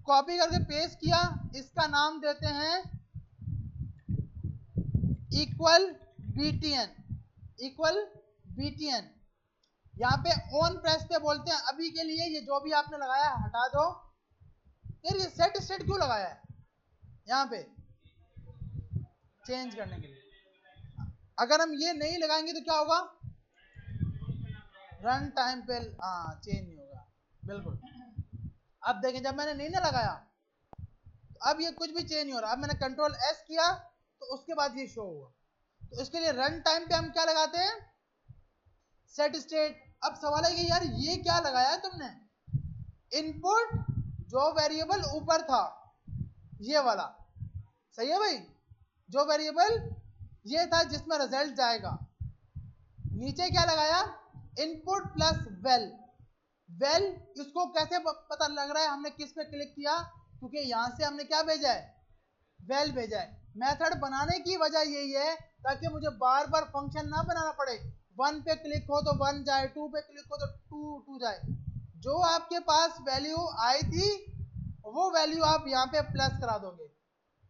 कॉपी करके पेस्ट किया, इसका नाम देते हैं इक्वल बीटीएन, इक्वल बीटीएन। यहाँ पे ऑन प्रेस पे बोलते हैं, अभी के लिए ये जो भी आपने लगाया हटा दो। यार ये सेट स्टेट क्यों लगाया है यहाँ पे, चेंज करने के लिए। अगर हम ये नहीं लगाएंगे तो क्या होगा, रन टाइम पे चेंज नहीं होगा बिल्कुल। अब देखें जब मैंने नहीं ना लगाया तो अब ये कुछ भी चेंज नहीं हो रहा। अब मैंने कंट्रोल एस किया तो उसके बाद ये शो हुआ। तो इसके लिए रन टाइम पे हम क्या लगाते हैं, सेट स्टेट। अब सवाल है कि यार ये क्या लगाया तुमने, इनपुट जो वेरिएबल ऊपर था ये वाला। सही है भाई, जो वेरिएबल ये था जिसमें रिजल्ट जाएगा, नीचे क्या लगाया, इनपुट प्लस वेल। वेल इसको कैसे पता लग रहा है, हमने किस पे क्लिक किया, क्योंकि यहां से हमने क्या भेजा है, वेल भेजा है। मेथड बनाने की वजह यही है ताकि मुझे बार बार फंक्शन ना बनाना पड़े, 1 पे क्लिक हो तो 1 जाए, 2 पे क्लिक हो तो 2 जाए। जो आपके पास वैल्यू आई थी वो वैल्यू आप यहाँ पे प्लस करा दोगे।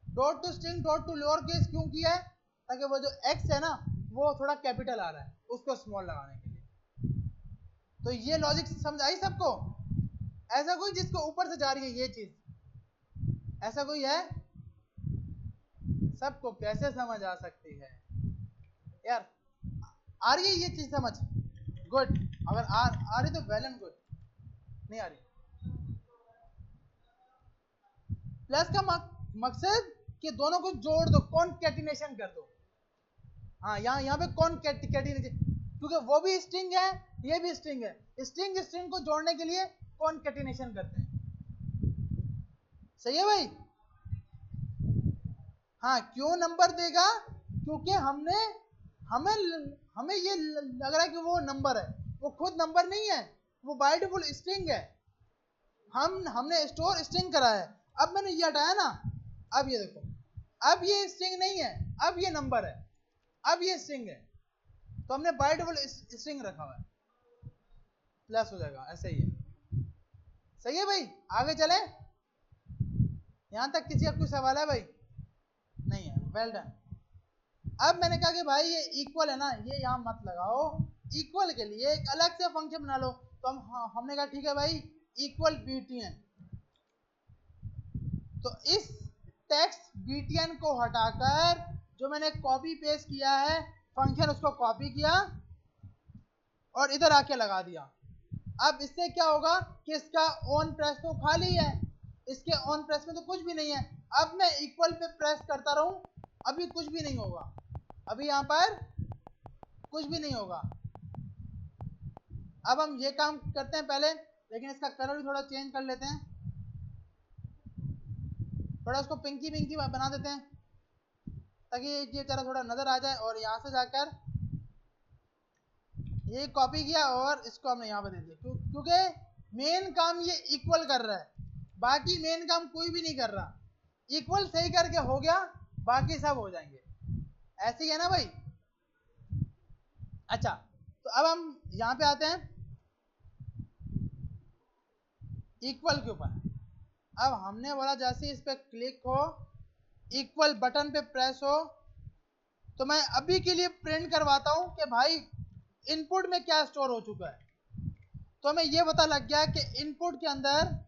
Dot to string dot to lower case क्यों किया है, ताकि वो जो एक्स है ना वो थोड़ा कैपिटल आ रहा है उसको स्मॉल लगाने के लिए। तो ये लॉजिक समझ आई सबको। ऐसा कोई जिसको ऊपर से जा रही है ये चीज, ऐसा कोई है, सबको कैसे समझ आ सकती है यार, आ रही है ये चीज समझ, गुड। अगर आ रही तो वेल एंड गुड, नहीं आ रही। प्लस का मकसद कि दोनों को जोड़ दो, कॉन्कैटिनेशन कर दो। हाँ यहाँ पे कॉन्कैटिनेशन, क्योंकि वो भी स्ट्रिंग है ये भी स्ट्रिंग है, स्ट्रिंग स्ट्रिंग को जोड़ने के लिए कॉन्कैटिनेशन करते हैं। सही है भाई। हाँ क्यों नंबर देगा, क्योंकि हमें हमें ये लग रहा है कि वो नंबर है, वो खुद नंबर नहीं है, वो बाय डिफॉल्ट स्ट्रिंग है। हमने स्टोर स्ट्रिंग करा है। अब मैंने ये हटाया ना, अब ये देखो, अब ये स्ट्रिंग नहीं है, अब ये नंबर है, अब ये स्ट्रिंग है, तो हमने बाय डिफॉल्ट स्ट्रिंग रखा हुआ है, प्लस हो जाएगा। ऐसे ही है। सही है भाई, आगे चले। यहां तक किसी का कोई सवाल है भाई, नहीं है, वेल डन। अब मैंने कहा कि भाई ये इक्वल है ना, ये यहां मत लगाओ, इक्वल के लिए एक अलग से फंक्शन बना लो। तो हमने कहा ठीक है भाई, इक्वल बीटीएन। तो इस टेक्स्ट बीटीएन को हटाकर जो मैंने कॉपी पेस्ट किया है फंक्शन, उसको कॉपी किया और इधर आके लगा दिया। अब इससे क्या होगा कि इसका ऑन प्रेस तो खाली है, इसके ऑन प्रेस में तो कुछ भी नहीं है। अब मैं इक्वल पे प्रेस करता रहूं, अभी कुछ भी नहीं होगा, अभी यहां पर कुछ भी नहीं होगा। अब हम ये काम करते हैं पहले, लेकिन इसका कलर भी थोड़ा चेंज कर लेते हैं, थोड़ा उसको पिंकी पिंकी बना देते हैं ताकि ये तरह थोड़ा नजर आ जाए। और यहाँ से जाकर ये कॉपी किया और इसको हमने यहाँ पे दे दिया, क्योंकि मेन काम ये इक्वल कर रहा है, बाकी मेन काम कोई भी नहीं कर रहा। इक्वल सही करके हो गया, बाकी सब हो जाएंगे। ऐसे ही है ना भाई। अच्छा, तो अब हम यहाँ पे आते हैं इक्वल के ऊपर। अब हमने बोला जैसे इस पे क्लिक हो, इक्वल बटन पे प्रेस हो, तो मैं अभी के लिए प्रिंट करवाता हूं कि भाई इनपुट में क्या स्टोर हो चुका है। तो हमें ये पता लग गया कि इनपुट के अंदर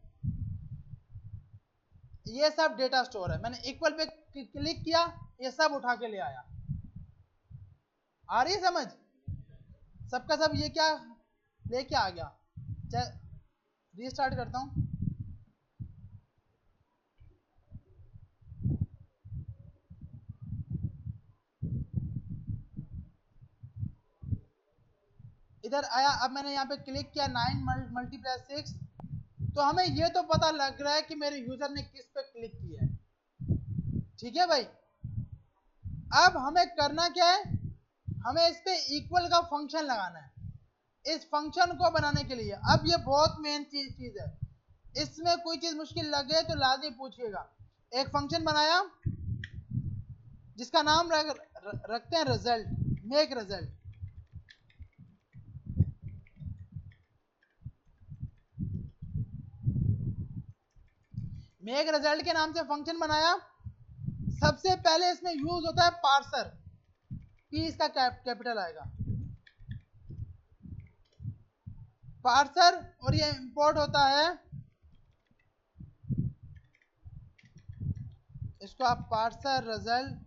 ये सब डेटा स्टोर है। मैंने इक्वल पे क्लिक किया, ये सब उठा के ले आया। आ रही है समझ सबका सब? ये क्या लेके आ गया? रीस्टार्ट करता हूं। इधर आया, अब मैंने यहाँ पे क्लिक किया 9 मल्टीप्लाई 6, तो हमें ये तो पता लग रहा है कि मेरे यूजर ने किस पे क्लिक किया है। ठीक है भाई, अब हमें करना क्या है, हमें इस पे इक्वल का फंक्शन लगाना है। इस फंक्शन को बनाने के लिए, अब ये बहुत मेन चीज है, इसमें कोई चीज मुश्किल लगे तो लाजमी पूछिएगा। एक फंक्शन बनाया जिसका नाम रखते हैं result, make result. Make result के नाम से फंक्शन बनाया। सबसे पहले इसमें यूज होता है पार्सर, पी इसका कैपिटल आएगा पार्सर, और ये इंपोर्ट होता है, इसको आप पार्सर रिजल्ट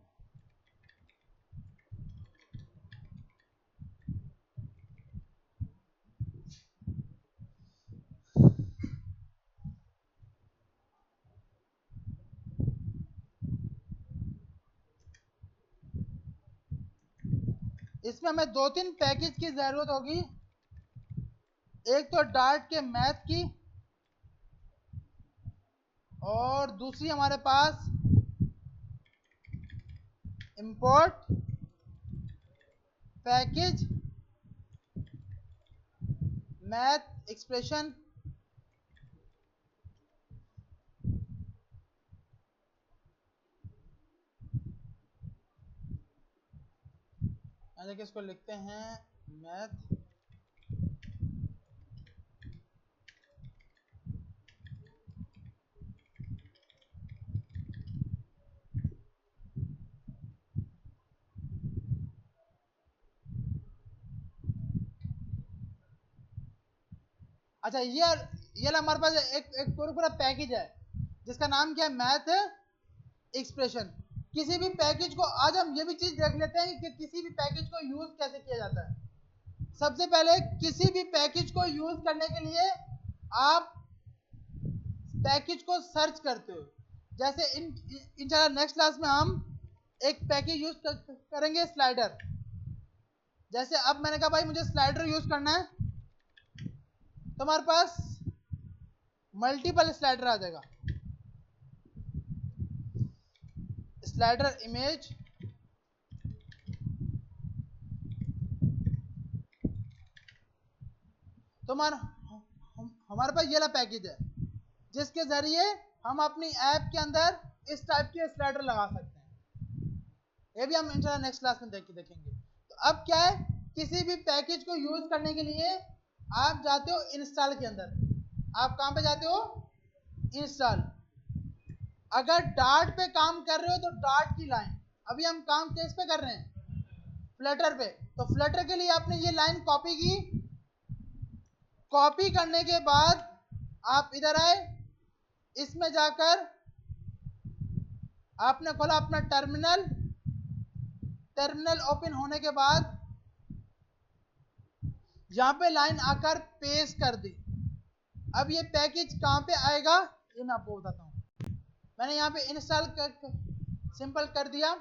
इसमें हमें 2-3 पैकेज की जरूरत होगी। एक तो डार्ट के मैथ की, और दूसरी हमारे पास इंपोर्ट पैकेज मैथ एक्सप्रेशन। देखिए इसको लिखते हैं मैथ अच्छा, ये हमारे पास एक पूरा पैकेज है जिसका नाम क्या है, मैथ एक्सप्रेशन। किसी भी पैकेज को, आज हम ये भी चीज देख लेते हैं कि किसी भी पैकेज को यूज कैसे किया जाता है। सबसे पहले किसी भी पैकेज को यूज करने के लिए आप पैकेज को सर्च करते हो। जैसे इंशाल्लाह नेक्स्ट क्लास में हम एक पैकेज यूज करेंगे स्लाइडर। जैसे अब मैंने कहा भाई मुझे स्लाइडर यूज करना है, तो हमारे पास मल्टीपल स्लाइडर आ जाएगा। स्लाइडर इमेज, तो हमारे पास ये वाला पैकेज है जिसके जरिए हम अपनी ऐप के अंदर इस टाइप के स्लाइडर लगा सकते हैं। ये भी हम इंशाल्लाह नेक्स्ट क्लास में देखेंगे। तो अब क्या है, किसी भी पैकेज को यूज करने के लिए आप जाते हो इंस्टॉल के अंदर। आप कहां पे जाते हो? इंस्टॉल। अगर डार्ट पे काम कर रहे हो तो डार्ट की लाइन, अभी हम काम किस पे कर रहे हैं? फ्लटर पे। तो फ्लटर के लिए आपने ये लाइन कॉपी की, कॉपी करने के बाद आप इधर आए, इसमें जाकर आपने खोला अपना टर्मिनल। टर्मिनल ओपन होने के बाद यहाँ पे लाइन आकर पेस्ट कर दी। अब ये पैकेज कहाँ पे आएगा ये मैं आपको बताता हूँ। मैंने यहाँ पे इंस्टॉल कर सिंपल कर दिया।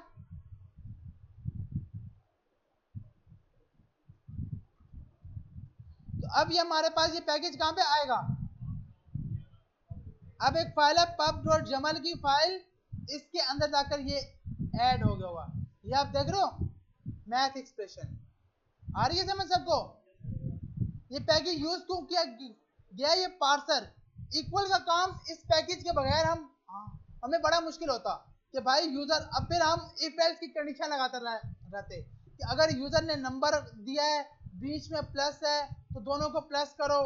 तो अब ये हमारे पास ये पैकेज कहाँ पे आएगा। अब एक फाइल है pub.yaml की फाइल, इसके अंदर जाकर ये ऐड हो गया होगा। ये आप देख रहे हो मैथ एक्सप्रेशन आ रही है समझ सबको। ये पैकेज यूज क्यों किया गया, ये पार्सर इक्वल का काम इस पैकेज के बगैर हमें बड़ा मुश्किल होता कि भाई यूजर, अब फिर हम इफ एल्स की कंडीशन लगाते रहते कि अगर यूजर ने नंबर दिया है बीच में प्लस है तो दोनों को प्लस करो,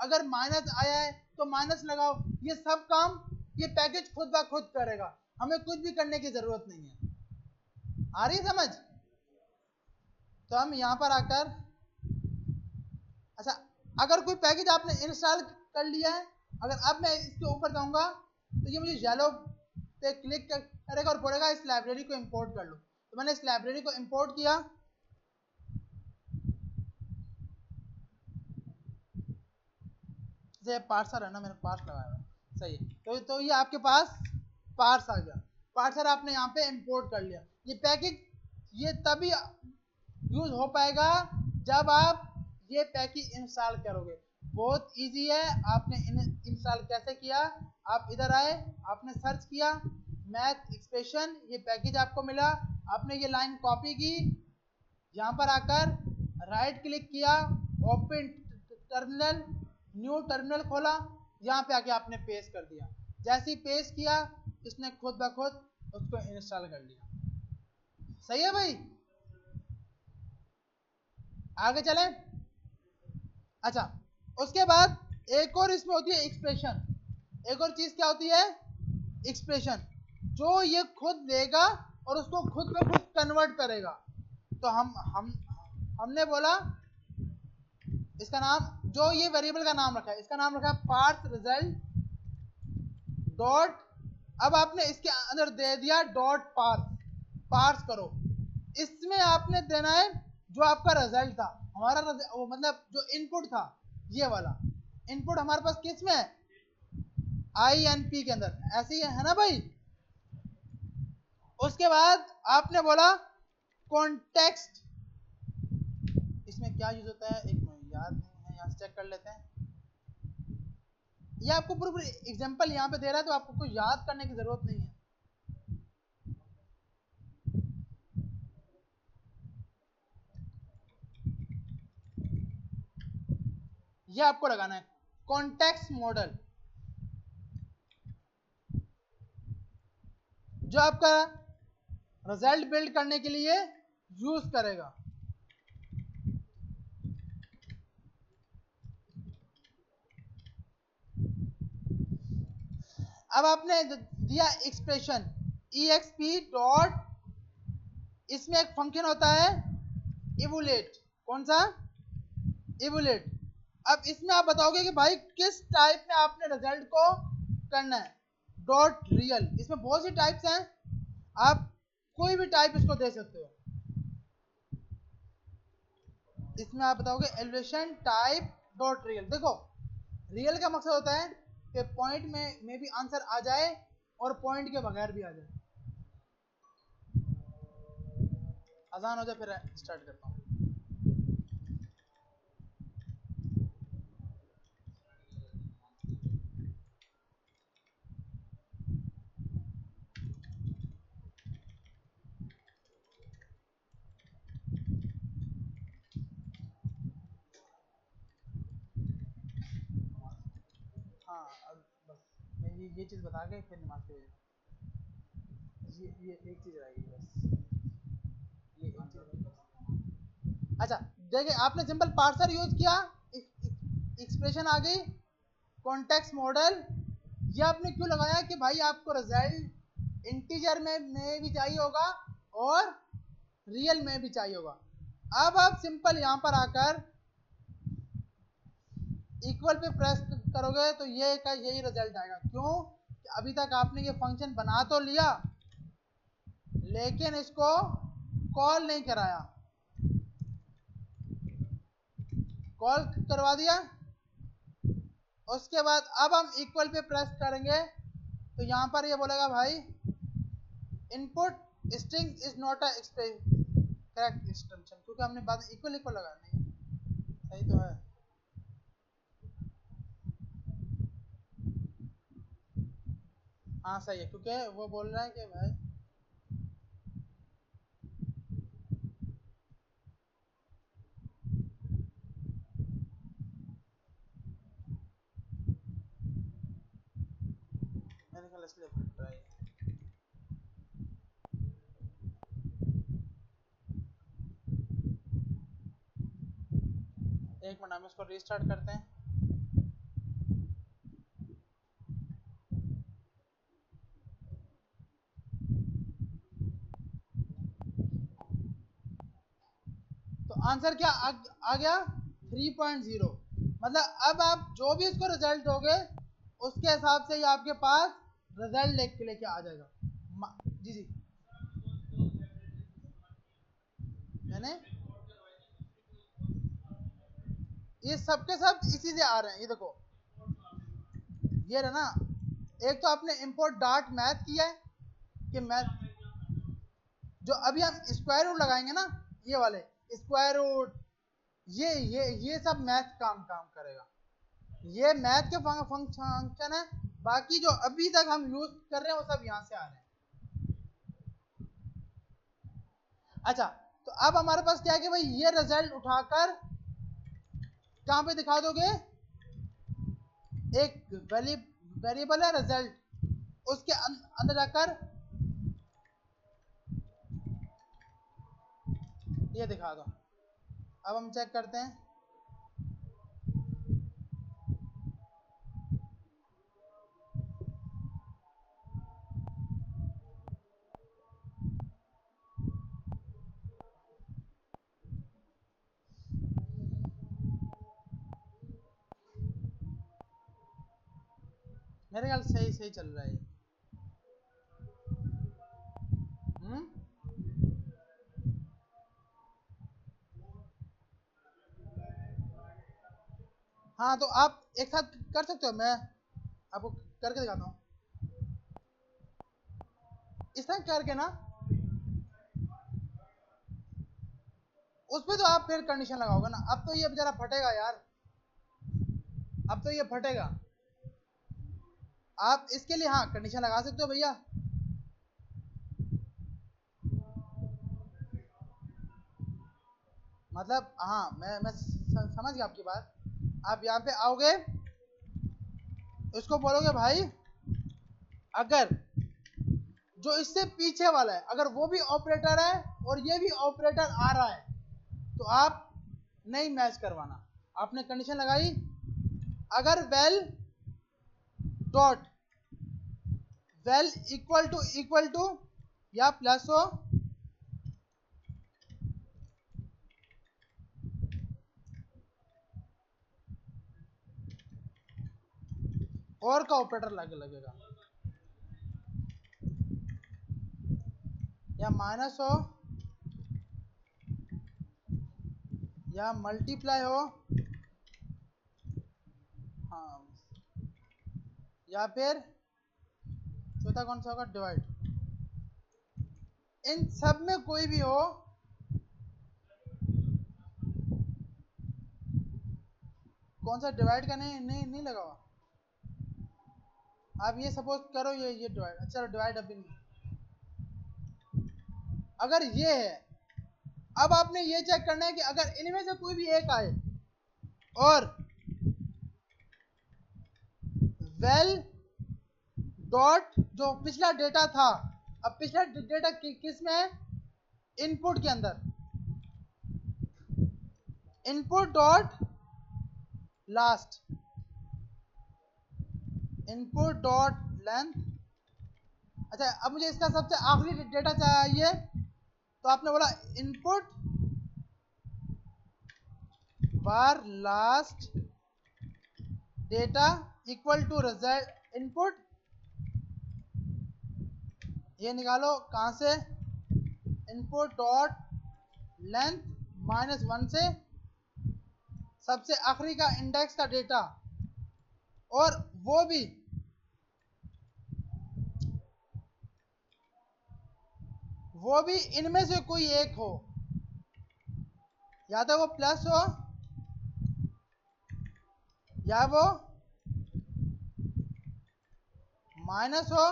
अगर माइनस आया है तो माइनस लगाओ। ये सब काम ये पैकेज खुद ब खुद करेगा, हमें कुछ भी करने की जरूरत नहीं है। आ रही समझ। तो हम यहां पर आकर, अच्छा अगर कोई पैकेज आपने इंस्टॉल कर लिया है, अगर अब मैं इसके ऊपर जाऊंगा तो ये मुझे येलो पे क्लिक करेगा और बोलेगा इस लाइब्रेरी को इंपोर्ट कर लो। तो मैंने इस लाइब्रेरी को इंपोर्ट किया। ये पार्सर है ना, मैंने पार्स लगाया है, सही है। तो ये आपके पास पार्स आ गया। पार्सर आपने यहाँ पे इंपोर्ट कर लिया। ये पैकेज ये तभी यूज हो पाएगा जब आप ये पैकेज इंस्टॉल करोगे। बहुत इजी है। आपने इंस्टॉल कैसे किया, आप इधर आए, आपने सर्च किया मैथ एक्सप्रेशन, ये पैकेज आपको मिला, आपने ये लाइन कॉपी की, यहाँ पर आकर राइट क्लिक किया, ओपन टर्मिनल, न्यू टर्मिनल खोला, यहाँ पे आके आपने पेस्ट कर दिया। जैसे ही पेस्ट किया इसने खुद ब खुद उसको इंस्टॉल कर लिया। सही है भाई, आगे चले। अच्छा उसके बाद एक और इसमें होती है एक्सप्रेशन। एक और चीज क्या होती है, एक्सप्रेशन, जो ये खुद देगा और उसको खुद पे खुद कन्वर्ट करेगा। तो हमने बोला इसका नाम, जो ये वेरिएबल का नाम रखा है इसका नाम रखा है पार्स रिजल्ट डॉट, अब आपने इसके अंदर दे दिया डॉट पार्स, पार्स करो। इसमें आपने देना है जो आपका रिजल्ट था, हमारा वो मतलब जो इनपुट था, ये वाला इनपुट हमारे पास किस में है, INP के अंदर, ऐसे ही है ना भाई। उसके बाद आपने बोला कॉन्टेक्स्ट, इसमें क्या यूज होता है एक मिनट याद नहीं है, यहाँ से चेक कर लेते हैं। ये आपको पूरी एग्जांपल यहाँ पे दे रहा है तो आपको कुछ याद करने की जरूरत नहीं है। ये आपको लगाना है कॉन्टेक्स्ट मॉडल, जो आपका रिजल्ट बिल्ड करने के लिए यूज करेगा। अब आपने दिया एक्सप्रेशन exp डॉट, इसमें एक फंक्शन होता है इवुलेट, कौन सा, इवुलेट। अब इसमें आप बताओगे कि भाई किस टाइप में आपने रिजल्ट को करना है, डॉट रियल, इसमें बहुत सी टाइप्स हैं, आप कोई भी टाइप इसको दे सकते हो। इसमें आप बताओगे एलिवेशन टाइप डॉट रियल। देखो रियल का मकसद होता है कि पॉइंट में भी आंसर आ जाए और पॉइंट के बगैर भी आ जाए। आसान हो जाए फिर स्टार्ट करता हूँ। हाँ अब बस मैं ये चीज़ बता के फिर नमाज के ये एक चीज़ रहेगी बस, ये एक चीज़। अच्छा देखिए आपने सिंपल पार्सर यूज किया, एक्सप्रेशन आ गई, कॉन्टेक्स्ट मॉडल, ये आपने क्यों लगाया कि भाई आपको रिजल्ट इंटीजर में भी चाहिए होगा और रियल में भी चाहिए होगा। अब आप सिंपल यहां पर आकर इक्वल पे प्रेस करोगे तो ये का यही रिजल्ट आएगा। क्यों, अभी तक आपने ये फंक्शन बना तो लिया लेकिन इसको कॉल नहीं कराया। कॉल करवा दिया। उसके बाद अब हम इक्वल पे प्रेस करेंगे तो यहाँ पर ये बोलेगा भाई input string is not a correct extension, क्योंकि हमने बाद इक्वल इक्वल लगा नहीं। सही तो है। हाँ सही है, क्योंकि वो बोल रहा है कि भाई मेरे ख्याल इसलिए फट रहा है। एक मिनट हम इसको रीस्टार्ट करते हैं। तो आंसर क्या आ गया 3.0। मतलब अब आप जो भी इसको रिजल्ट दोगे उसके हिसाब से ये आपके पास रिजल्ट लेके आ जाएगा। जी जी मैंने ये सबके सब इसी से आ रहे हैं। ये देखो ये रहा ना, एक तो आपने इंपोर्ट डॉट मैथ किया है कि मैथ जो अभी हम स्क्वायर रूट लगाएंगे ना, ये वाले स्क्वायर रूट ये सब मैथ काम करेगा। ये मैथ के फंक्शन है। बाकी जो अभी तक हम यूज कर रहे हैं वो सब यहाँ से आ रहे हैं। अच्छा तो अब हमारे पास क्या है कि भाई ये रिजल्ट उठाकर कहाँ पे दिखा दोगे, एक वेरिएबल है रिजल्ट, उसके अंदर जाकर ये दिखा दो। अब हम चेक करते हैं। मेरे ख्याल सही सही चल रहा है। हम्म हाँ तो आप एक साथ कर सकते हो, मैं आपको करके दिखाता हूँ। इस तरह करके ना उस पर तो आप फिर कंडीशन लगाओगे ना। अब तो ये बेचारा फटेगा यार, अब तो ये फटेगा। आप इसके लिए हाँ कंडीशन लगा सकते हो भैया। मतलब हाँ मैं समझ गया आपकी बात। आप यहाँ पे आओगे, इसको बोलोगे भाई अगर जो इससे पीछे वाला है अगर वो भी ऑपरेटर है और ये भी ऑपरेटर आ रहा है तो आप नहीं मैच करवाना। आपने कंडीशन लगाई, अगर डॉट वेल इक्वल टू या प्लस हो और का ऑपरेटर लगेगा, या माइनस हो या मल्टीप्लाई हो, हाँ, या फिर चौथा कौन सा होगा डिवाइड। इन सब में कोई भी हो, कौन सा डिवाइड का नहीं लगा हुआ। आप ये सपोज करो ये डिवाइड, अच्छा डिवाइड अभी नहीं। अगर ये है, अब आपने ये चेक करना है कि अगर इनमें से कोई भी एक आए और वेल डॉट जो पिछला डेटा था, अब पिछला डेटा किस में है, इनपुट के अंदर, input dot last, input dot length. अच्छा अब मुझे इसका सबसे आखिरी डेटा चाहिए, तो आपने बोला इनपुट बार last data equal to result input. ये निकालो कहां से, इनपुट डॉट लेंथ -1 से सबसे आखिरी का इंडेक्स का डेटा, और वो भी इनमें से कोई एक हो, या तो वो प्लस हो या वो माइनस हो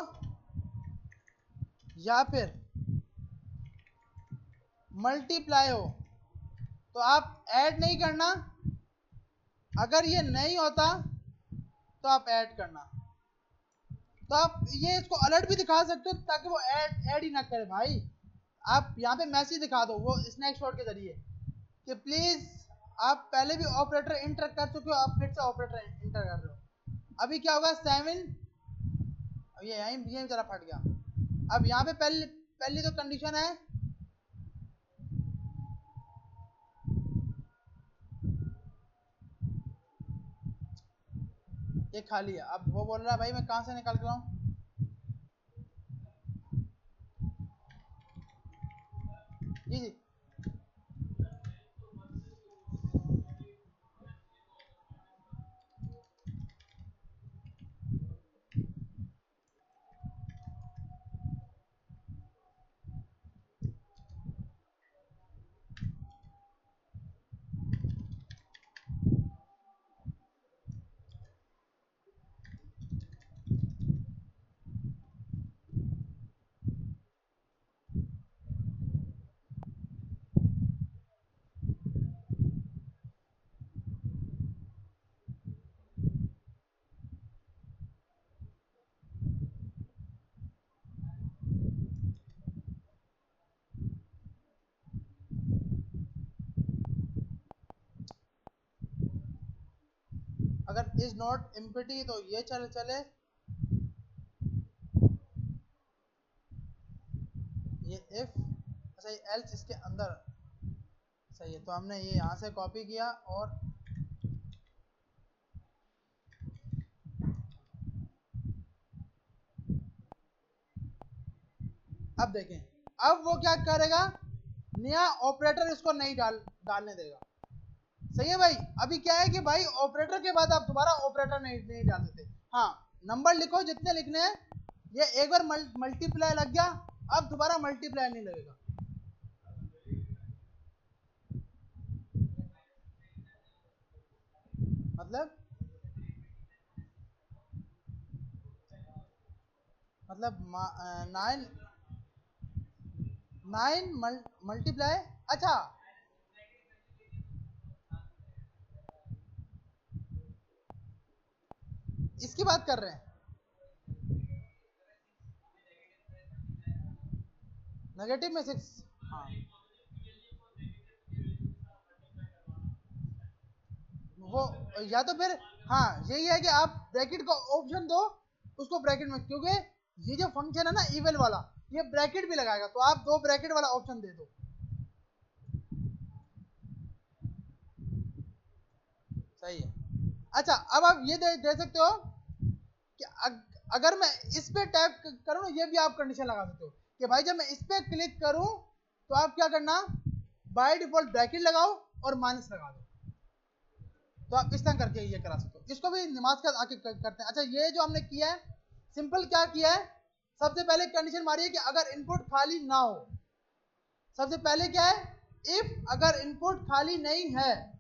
या फिर मल्टीप्लाई हो। तो आप ऐड नहीं करना, अगर ये नहीं होता तो आप ऐड करना। तो आप ये इसको अलर्ट भी दिखा सकते हो ताकि वो ऐड ही ना करे भाई। आप यहाँ पे मैसेज दिखा दो वो स्नैक शॉट के जरिए कि प्लीज आप पहले भी ऑपरेटर इंटर कर चुके हो, आप फिर से ऑपरेटर इंटर कर रहे हो। अभी क्या होगा 7, ये यहीं जरा फट गया। अब यहाँ पे पहली तो कंडीशन है ये खाली है। अब वो बोल रहा है भाई मैं कहाँ से निकाल के लाऊं? जी जी। अगर इज नॉट एम्प्टी तो ये चले, ये इफ, अच्छा ये एल्स इसके अंदर, सही है। तो हमने ये यहाँ से कॉपी किया और अब देखें, अब वो क्या करेगा, नया ऑपरेटर इसको नहीं डालने देगा। सही है भाई। अभी क्या है कि भाई ऑपरेटर के बाद आप दोबारा ऑपरेटर नहीं डाल देते। हाँ, नंबर लिखो जितने लिखने हैं, ये एक बार मल्टीप्लाई लग गया, अब दोबारा मल्टीप्लाई नहीं लगेगा। मतलब 9 मल्टीप्लाई, अच्छा इसकी बात कर रहे हैं, नेगेटिव में 6। हाँ वो, या तो फिर हाँ यही है कि आप ब्रैकेट का ऑप्शन दो उसको ब्रैकेट में, क्योंकि ये जो फंक्शन है ना इवल वाला, ये ब्रैकेट भी लगाएगा, तो आप 2 ब्रैकेट वाला ऑप्शन दे दो। सही है। अच्छा अब आप ये दे सकते हो कि अगर मैं इस पे टैप करूं ना, ये भी आप कंडीशन लगा सकते हो कि भाई जब मैं इस पे क्लिक करूं तो आप क्या करना, बाय डिफॉल्ट ब्रैकेट लगाओ और माइनस लगा दो। तो आप इस तरह करके ये करा सकते हो। इसको भी नमाज का आके करते हैं। अच्छा ये जो हमने किया है सिंपल, क्या किया है, सबसे पहले कंडीशन मारी है कि अगर इनपुट खाली ना हो। सबसे पहले क्या है, इफ अगर इनपुट खाली नहीं है।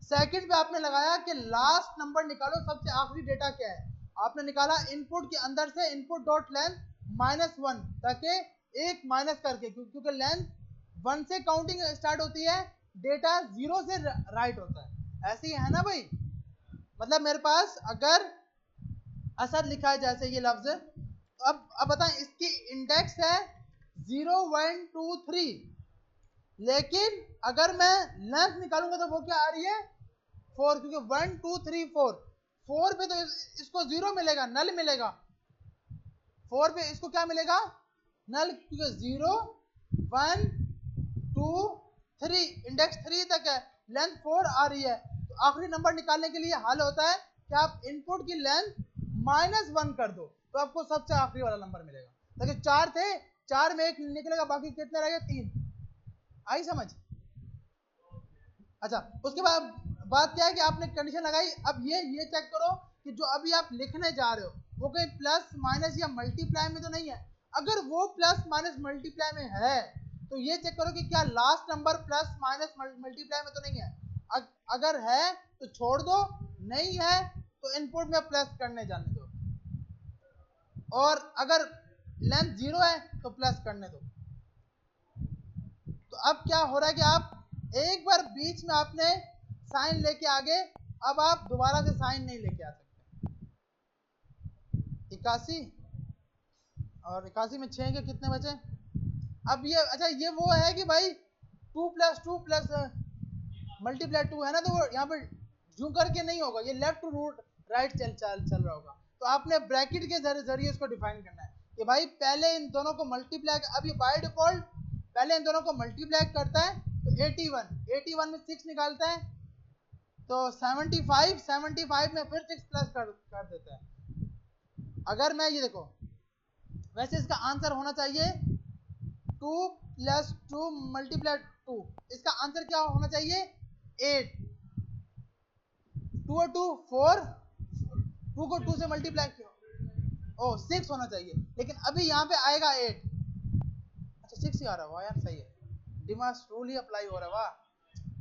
सेकंड पे आपने लगाया कि लास्ट नंबर निकालो, सबसे आखिरी डेटा क्या है। आपने निकाला इनपुट के अंदर से इनपुट डॉट लेंथ -1, ताकि एक माइनस करके, क्योंकि लेंथ 1 से काउंटिंग स्टार्ट होती है, डेटा 0 से राइट होता है। ऐसे ही है ना भाई। मतलब मेरे पास अगर असद लिखा है जैसे ये लफ्ज, तो अब बताएं इसकी इंडेक्स है 0 1 2 3, लेकिन अगर मैं लेंथ निकालूंगा तो वो क्या आ रही है 4, क्योंकि 1 2 3 4 पे तो इसको 0 मिलेगा, नल मिलेगा। 4 पे इसको क्या मिलेगा, नल, क्योंकि 0 1 2 3 इंडेक्स 3 तक है, लेंथ 4 आ रही है। तो आखिरी नंबर निकालने के लिए हल होता है कि आप इनपुट की लेंथ -1 कर दो, तो आपको सबसे आखिरी वाला नंबर मिलेगा। देखिए 4 थे, 4 में एक निकलेगा, बाकी कितने रह गए, 3। आई समझ। अच्छा उसके बाद बात क्या है कि आपने कंडीशन लगाई, अब ये चेक करो कि जो अभी आप लिखने जा रहे हो वो कहीं प्लस माइनस या मल्टीप्लाई में तो नहीं है। अगर वो प्लस माइनस मल्टीप्लाई में है तो ये चेक करो कि क्या last number plus minus multiply में तो नहीं है। अगर है तो छोड़ दो, नहीं है तो इनपुट में प्लस करने जाने दो, और अगर लेंथ 0 है तो प्लस करने दो। तो अब क्या हो रहा है कि आप एक बार बीच में आपने साइन लेके आगे, अब आप दोबारा से साइन नहीं लेके आ सकते। 81 और 81 में 6 के कितने बचे? अब ये अच्छा ये वो है कि भाई 2 प्लस मल्टीप्लाई 2 है ना, तो वो यहाँ पे जूम करके नहीं होगा, ये लेफ्ट टू रूट राइट चल रहा होगा। तो आपने ब्रैकेट के जरिए उसको डिफाइन करना है कि भाई पहले इन दोनों को मल्टीप्लाई, अब ये बाय डिफॉल्ट पहले इन दोनों को मल्टीप्लाई करता है तो 81 में 6 निकालता है तो 75 में फिर 6 प्लस कर देता है। अगर मैं ये देखो, वैसे इसका आंसर होना चाहिए 2 प्लस 2 मल्टीप्लाई 2, इसका आंसर क्या होना चाहिए 8। 2 और 2 4, 2 को 2 से मल्टीप्लाई किया, ओ 6 होना चाहिए, लेकिन अभी यहाँ पे आएगा 8। अच्छा 6 ही आ रहा है, वाह यार सही है, डिमास रूल ही अप्लाई हो रहा है, वाह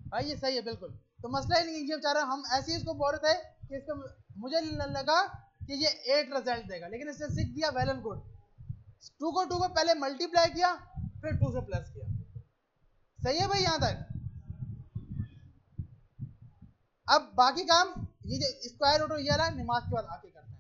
भाई ये सही है बिल्कुल। तो मसला ही नहीं, ये बेचारा हम ऐसे ही इसको बोल रहे थे कि इसको मुझे लगा कि ये 8 रिजल्ट देगा, लेकिन इसने 6 दिया, वेल एंड गुड। 2 को पहले मल्टीप्लाई किया फिर 2 से प्लस किया, सही है भाई यहां तक। अब बाकी काम ये जो स्क्वायर रूट ये रहा, नमाज के बाद आके करते हैं।